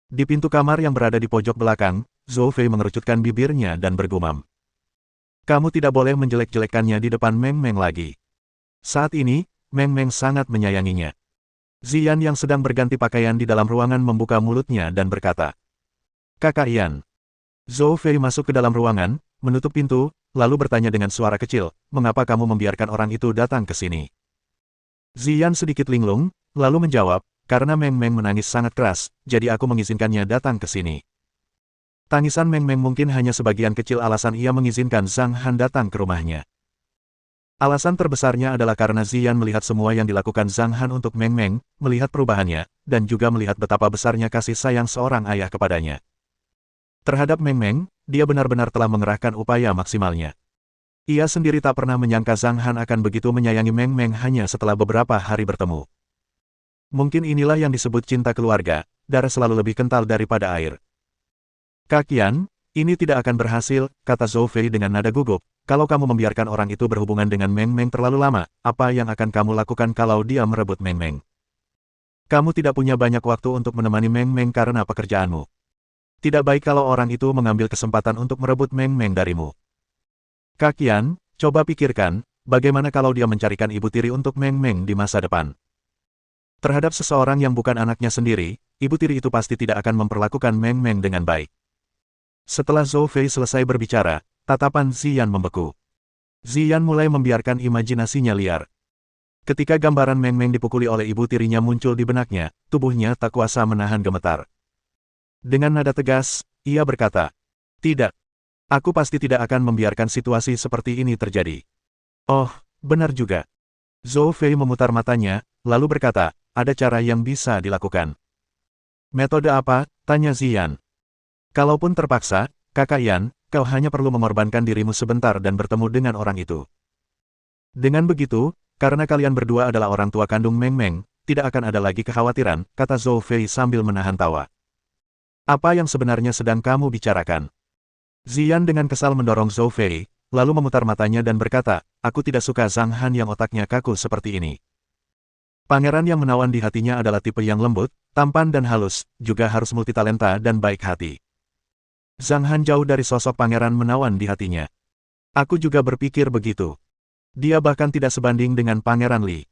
Di pintu kamar yang berada di pojok belakang, Zhou Fei mengerucutkan bibirnya dan bergumam. Kamu tidak boleh menjelek-jelekannya di depan Meng Meng lagi. Saat ini, Meng Meng sangat menyayanginya. Ziyan yang sedang berganti pakaian di dalam ruangan membuka mulutnya dan berkata, "Kakak Yan." Zhou Fei masuk ke dalam ruangan, menutup pintu, lalu bertanya dengan suara kecil, "Mengapa kamu membiarkan orang itu datang ke sini?" Ziyan sedikit linglung, lalu menjawab, "Karena Meng Meng menangis sangat keras, jadi aku mengizinkannya datang ke sini." Tangisan Meng Meng mungkin hanya sebagian kecil alasan ia mengizinkan Zhang Han datang ke rumahnya. Alasan terbesarnya adalah karena Ziyan melihat semua yang dilakukan Zhang Han untuk Meng Meng, melihat perubahannya, dan juga melihat betapa besarnya kasih sayang seorang ayah kepadanya. Terhadap Meng Meng, dia benar-benar telah mengerahkan upaya maksimalnya. Ia sendiri tak pernah menyangka Zhang Han akan begitu menyayangi Meng Meng hanya setelah beberapa hari bertemu. Mungkin inilah yang disebut cinta keluarga, darah selalu lebih kental daripada air. "Kak Yan, ini tidak akan berhasil," kata Zhou Fei dengan nada gugup. "Kalau kamu membiarkan orang itu berhubungan dengan Meng Meng terlalu lama, apa yang akan kamu lakukan kalau dia merebut Meng Meng? Kamu tidak punya banyak waktu untuk menemani Meng Meng karena pekerjaanmu. Tidak baik kalau orang itu mengambil kesempatan untuk merebut Meng Meng darimu. Kak Yan, coba pikirkan, bagaimana kalau dia mencarikan ibu tiri untuk Meng Meng di masa depan? Terhadap seseorang yang bukan anaknya sendiri, ibu tiri itu pasti tidak akan memperlakukan Meng Meng dengan baik." Setelah Zhou Fei selesai berbicara, tatapan Ziyan membeku. Ziyan mulai membiarkan imajinasinya liar. Ketika gambaran Meng Meng dipukuli oleh ibu tirinya muncul di benaknya, tubuhnya tak kuasa menahan gemetar. Dengan nada tegas, ia berkata, "Tidak. Aku pasti tidak akan membiarkan situasi seperti ini terjadi." "Oh, benar juga." Zhou Fei memutar matanya, lalu berkata, "Ada cara yang bisa dilakukan." "Metode apa?" tanya Ziyan. "Kalaupun terpaksa, Kakak Yan, kau hanya perlu mengorbankan dirimu sebentar dan bertemu dengan orang itu. Dengan begitu, karena kalian berdua adalah orang tua kandung Meng Meng, tidak akan ada lagi kekhawatiran," kata Zhou Fei sambil menahan tawa. "Apa yang sebenarnya sedang kamu bicarakan?" Ziyan dengan kesal mendorong Zhou Fei, lalu memutar matanya dan berkata, "Aku tidak suka Zhang Han yang otaknya kaku seperti ini. Pangeran yang menawan di hatinya adalah tipe yang lembut, tampan dan halus, juga harus multitalenta dan baik hati. Zhang Han jauh dari sosok pangeran menawan di hatinya. Aku juga berpikir begitu. Dia bahkan tidak sebanding dengan Pangeran Li."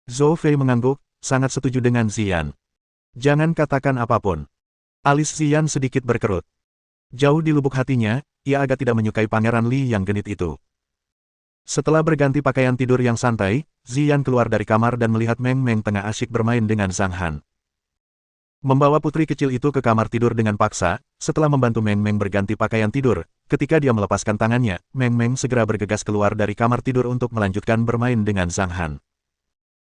Zhou Fei mengangguk, sangat setuju dengan Ziyan. "Jangan katakan apapun." Alis Ziyan sedikit berkerut. Jauh di lubuk hatinya, ia agak tidak menyukai Pangeran Li yang genit itu. Setelah berganti pakaian tidur yang santai, Ziyan keluar dari kamar dan melihat Meng Meng tengah asyik bermain dengan Zhang Han. Membawa putri kecil itu ke kamar tidur dengan paksa, setelah membantu Meng Meng berganti pakaian tidur, ketika dia melepaskan tangannya, Meng Meng segera bergegas keluar dari kamar tidur untuk melanjutkan bermain dengan Zhang Han.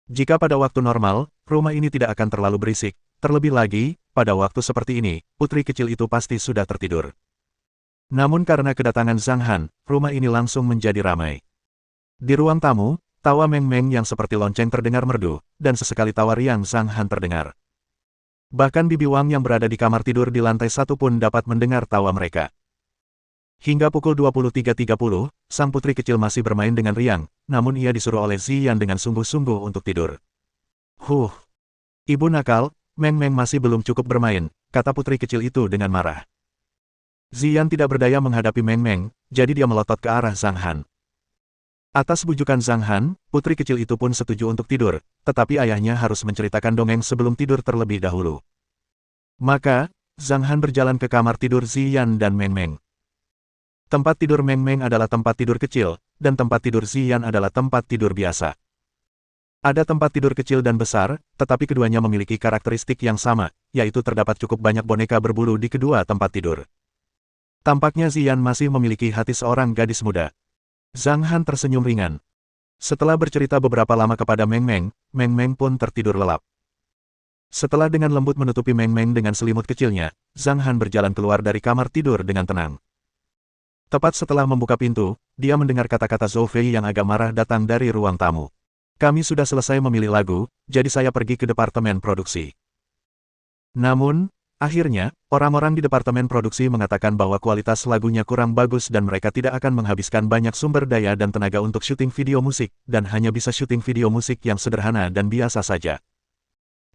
Jika pada waktu normal, rumah ini tidak akan terlalu berisik, terlebih lagi, pada waktu seperti ini, putri kecil itu pasti sudah tertidur. Namun karena kedatangan Zhang Han, rumah ini langsung menjadi ramai. Di ruang tamu, tawa Meng Meng yang seperti lonceng terdengar merdu, dan sesekali tawa riang Zhang Han terdengar. Bahkan Bibi Wang yang berada di kamar tidur di lantai satu pun dapat mendengar tawa mereka. Hingga pukul 23.30, sang putri kecil masih bermain dengan riang, namun ia disuruh oleh Ziyan dengan sungguh-sungguh untuk tidur. Ibu nakal, Meng Meng masih belum cukup bermain," kata putri kecil itu dengan marah. Ziyan tidak berdaya menghadapi Meng Meng, jadi dia melotot ke arah Zhang Han. Atas bujukan Zhang Han, putri kecil itu pun setuju untuk tidur, tetapi ayahnya harus menceritakan dongeng sebelum tidur terlebih dahulu. Maka, Zhang Han berjalan ke kamar tidur Ziyan dan Meng Meng. Tempat tidur Meng Meng adalah tempat tidur kecil, dan tempat tidur Ziyan adalah tempat tidur biasa. Ada tempat tidur kecil dan besar, tetapi keduanya memiliki karakteristik yang sama, yaitu terdapat cukup banyak boneka berbulu di kedua tempat tidur. Tampaknya Ziyan masih memiliki hati seorang gadis muda. Zhang Han tersenyum ringan. Setelah bercerita beberapa lama kepada Meng Meng, Meng Meng pun tertidur lelap. Setelah dengan lembut menutupi Meng Meng dengan selimut kecilnya, Zhang Han berjalan keluar dari kamar tidur dengan tenang. Tepat setelah membuka pintu, dia mendengar kata-kata Zhou Fei yang agak marah datang dari ruang tamu. "Kami sudah selesai memilih lagu, jadi saya pergi ke departemen produksi." Namun, akhirnya, orang-orang di departemen produksi mengatakan bahwa kualitas lagunya kurang bagus dan mereka tidak akan menghabiskan banyak sumber daya dan tenaga untuk syuting video musik, dan hanya bisa syuting video musik yang sederhana dan biasa saja.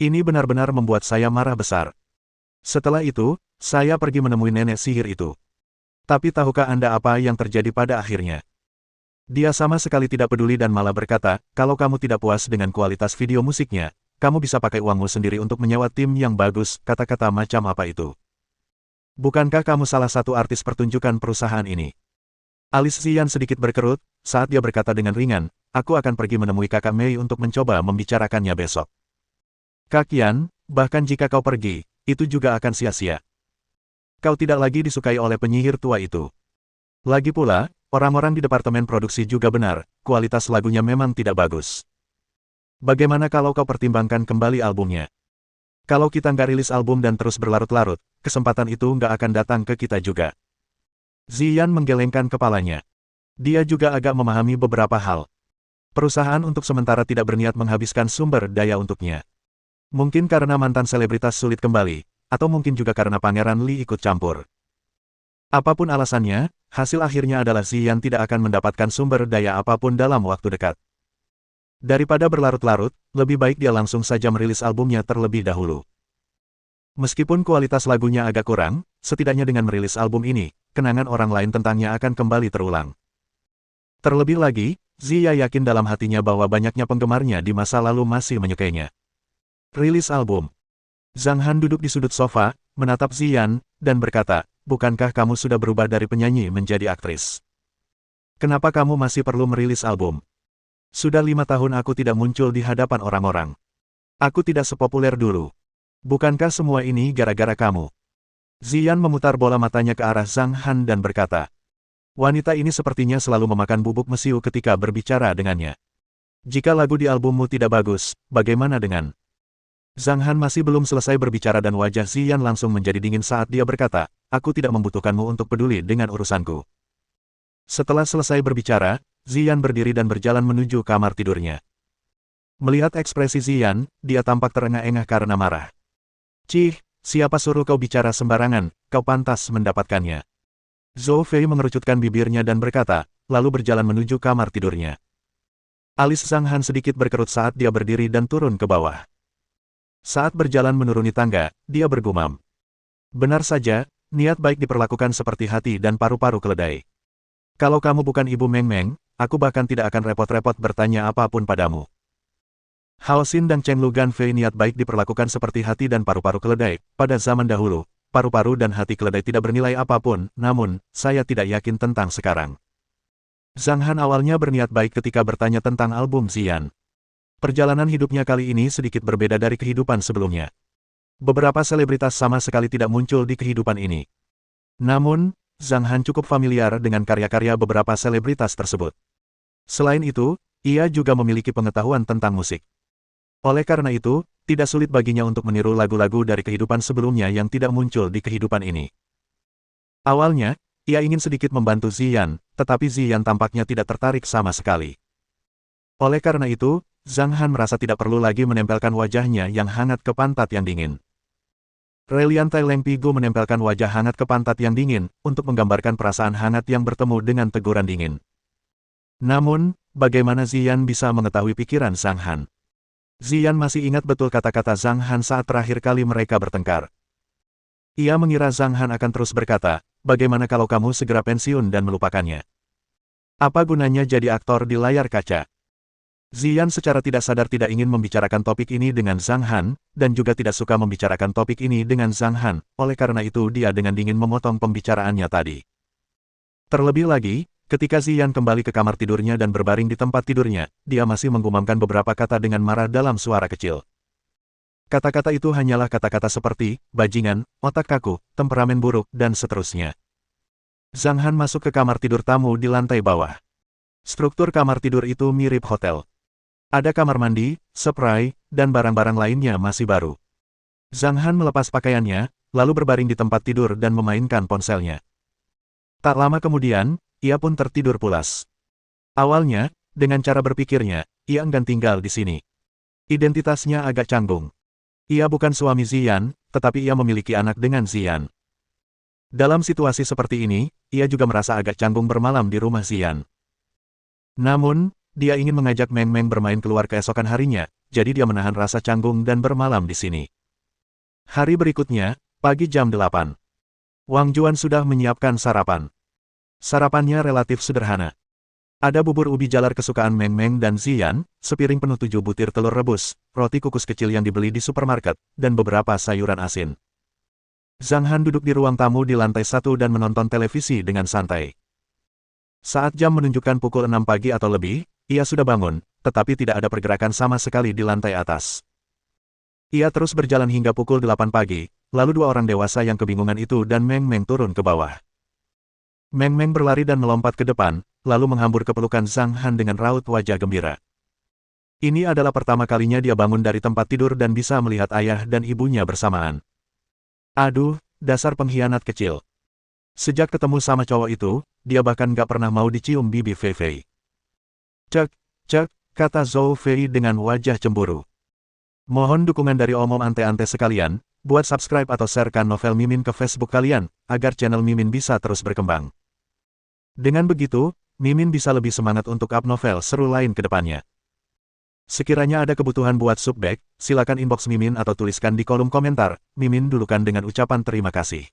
Ini benar-benar membuat saya marah besar. Setelah itu, saya pergi menemui nenek sihir itu. Tapi tahukah Anda apa yang terjadi pada akhirnya? Dia sama sekali tidak peduli dan malah berkata, kalau kamu tidak puas dengan kualitas video musiknya, kamu bisa pakai uangmu sendiri untuk menyewa tim yang bagus, kata-kata macam apa itu. Bukankah kamu salah satu artis pertunjukan perusahaan ini? Alis Ziyan sedikit berkerut, saat dia berkata dengan ringan, aku akan pergi menemui kakak Mei untuk mencoba membicarakannya besok. Kak Yan, bahkan jika kau pergi, itu juga akan sia-sia. Kau tidak lagi disukai oleh penyihir tua itu. Lagi pula, orang-orang di departemen produksi juga benar, kualitas lagunya memang tidak bagus. Bagaimana kalau kau pertimbangkan kembali albumnya? Kalau kita nggak rilis album dan terus berlarut-larut, kesempatan itu nggak akan datang ke kita juga. Ziyan menggelengkan kepalanya. Dia juga agak memahami beberapa hal. Perusahaan untuk sementara tidak berniat menghabiskan sumber daya untuknya. Mungkin karena mantan selebritas sulit kembali, atau mungkin juga karena Pangeran Li ikut campur. Apapun alasannya, hasil akhirnya adalah Ziyan tidak akan mendapatkan sumber daya apapun dalam waktu dekat. Daripada berlarut-larut, lebih baik dia langsung saja merilis albumnya terlebih dahulu. Meskipun kualitas lagunya agak kurang, setidaknya dengan merilis album ini, kenangan orang lain tentangnya akan kembali terulang. Terlebih lagi, Ziya yakin dalam hatinya bahwa banyaknya penggemarnya di masa lalu masih menyukainya. Rilis album. Zhang Han duduk di sudut sofa, menatap Ziyan, dan berkata, bukankah kamu sudah berubah dari penyanyi menjadi aktris? Kenapa kamu masih perlu merilis album? Sudah 5 tahun aku tidak muncul di hadapan orang-orang. Aku tidak sepopuler dulu. Bukankah semua ini gara-gara kamu? Ziyan memutar bola matanya ke arah Zhang Han dan berkata, wanita ini sepertinya selalu memakan bubuk mesiu ketika berbicara dengannya. Jika lagu di albummu tidak bagus, bagaimana dengan... Zhang Han masih belum selesai berbicara dan wajah Ziyan langsung menjadi dingin saat dia berkata, aku tidak membutuhkanmu untuk peduli dengan urusanku. Setelah selesai berbicara, Ziyan berdiri dan berjalan menuju kamar tidurnya. Melihat ekspresi Ziyan, dia tampak terengah-engah karena marah. Cih, siapa suruh kau bicara sembarangan, kau pantas mendapatkannya. Zhou Fei mengerucutkan bibirnya dan berkata, lalu berjalan menuju kamar tidurnya. Alis Zhang Han sedikit berkerut saat dia berdiri dan turun ke bawah. Saat berjalan menuruni tangga, dia bergumam. Benar saja, niat baik diperlakukan seperti hati dan paru-paru keledai. Kalau kamu bukan Ibu Meng Meng, aku bahkan tidak akan repot-repot bertanya apapun padamu. Hao Xin dan Chen Lu Ganfei niat baik diperlakukan seperti hati dan paru-paru keledai. Pada zaman dahulu, paru-paru dan hati keledai tidak bernilai apapun, namun, saya tidak yakin tentang sekarang. Zhang Han awalnya berniat baik ketika bertanya tentang album Ziyan. Perjalanan hidupnya kali ini sedikit berbeda dari kehidupan sebelumnya. Beberapa selebritas sama sekali tidak muncul di kehidupan ini. Namun, Zhang Han cukup familiar dengan karya-karya beberapa selebritas tersebut. Selain itu, ia juga memiliki pengetahuan tentang musik. Oleh karena itu, tidak sulit baginya untuk meniru lagu-lagu dari kehidupan sebelumnya yang tidak muncul di kehidupan ini. Awalnya, ia ingin sedikit membantu Ziyan, tetapi Ziyan tampaknya tidak tertarik sama sekali. Oleh karena itu, Zhang Han merasa tidak perlu lagi menempelkan wajahnya yang hangat ke pantat yang dingin. Relian Taileng Pigu menempelkan wajah hangat ke pantat yang dingin, untuk menggambarkan perasaan hangat yang bertemu dengan teguran dingin. Namun, bagaimana Ziyan bisa mengetahui pikiran Zhang Han? Ziyan masih ingat betul kata-kata Zhang Han saat terakhir kali mereka bertengkar. Ia mengira Zhang Han akan terus berkata, bagaimana kalau kamu segera pensiun dan melupakannya? Apa gunanya jadi aktor di layar kaca? Ziyan secara tidak sadar tidak ingin membicarakan topik ini dengan Zhang Han, dan juga tidak suka membicarakan topik ini dengan Zhang Han, oleh karena itu dia dengan dingin memotong pembicaraannya tadi. Terlebih lagi, ketika Ziyan kembali ke kamar tidurnya dan berbaring di tempat tidurnya, dia masih menggumamkan beberapa kata dengan marah dalam suara kecil. Kata-kata itu hanyalah kata-kata seperti, bajingan, otak kaku, temperamen buruk, dan seterusnya. Zhang Han masuk ke kamar tidur tamu di lantai bawah. Struktur kamar tidur itu mirip hotel. Ada kamar mandi, spray, dan barang-barang lainnya masih baru. Zhang Han melepas pakaiannya, lalu berbaring di tempat tidur dan memainkan ponselnya. Tak lama kemudian, ia pun tertidur pulas. Awalnya, dengan cara berpikirnya, ia enggan tinggal di sini. Identitasnya agak canggung. Ia bukan suami Ziyan, tetapi ia memiliki anak dengan Ziyan. Dalam situasi seperti ini, ia juga merasa agak canggung bermalam di rumah Ziyan. Namun, dia ingin mengajak Meng Meng bermain keluar keesokan harinya, jadi dia menahan rasa canggung dan bermalam di sini. Hari berikutnya, pagi jam 8. Wang Juan sudah menyiapkan sarapan. Sarapannya relatif sederhana. Ada bubur ubi jalar kesukaan Meng Meng dan Ziyan, sepiring penuh 7 butir telur rebus, roti kukus kecil yang dibeli di supermarket, dan beberapa sayuran asin. Zhang Han duduk di ruang tamu di lantai 1 dan menonton televisi dengan santai. Saat jam menunjukkan pukul 6 pagi atau lebih, ia sudah bangun, tetapi tidak ada pergerakan sama sekali di lantai atas. Ia terus berjalan hingga pukul 8 pagi, lalu dua orang dewasa yang kebingungan itu dan Meng Meng turun ke bawah. Meng Meng berlari dan melompat ke depan, lalu menghambur ke pelukan Zhang Han dengan raut wajah gembira. Ini adalah pertama kalinya dia bangun dari tempat tidur dan bisa melihat ayah dan ibunya bersamaan. Aduh, dasar pengkhianat kecil. Sejak ketemu sama cowok itu, dia bahkan gak pernah mau dicium bibi Fei Fei. Cek, cek, kata Zhou Fei dengan wajah cemburu. Mohon dukungan dari omom ante-ante sekalian, buat subscribe atau sharekan novel Mimin ke Facebook kalian, agar channel Mimin bisa terus berkembang. Dengan begitu, Mimin bisa lebih semangat untuk up novel seru lain ke depannya. Sekiranya ada kebutuhan buat subback, silakan inbox Mimin atau tuliskan di kolom komentar. Mimin dulukan dengan ucapan terima kasih.